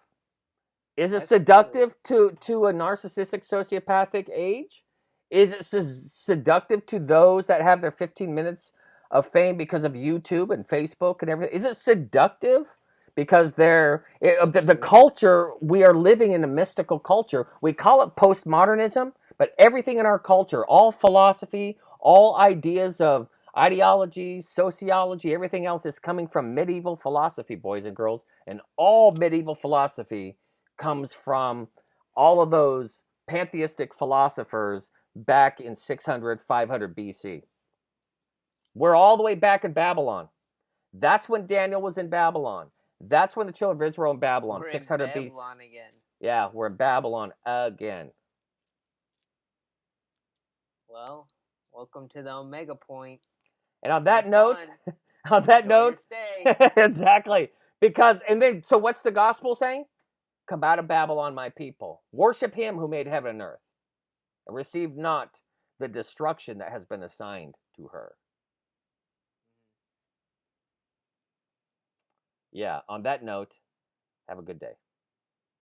Is it seductive to a narcissistic sociopathic age? Is it seductive to those that have their 15 minutes of fame because of YouTube and Facebook and everything? Is it seductive? because the culture, we are living in a mystical culture. We call it postmodernism, but everything in our culture, all philosophy, all ideas of ideology, sociology, everything else is coming from medieval philosophy, boys and girls. And all medieval philosophy comes from all of those pantheistic philosophers back in 600, 500 BC. We're all the way back in Babylon. That's when Daniel was in Babylon. That's when the children of Israel were in Babylon. We're 600 in BC. Babylon again. Yeah, we're in Babylon again. Well, welcome to the Omega point. And on that note, Stay. exactly. So what's the gospel saying? Come out of Babylon, my people. Worship him who made heaven and earth. And receive not the destruction that has been assigned to her. Yeah, on that note, have a good day.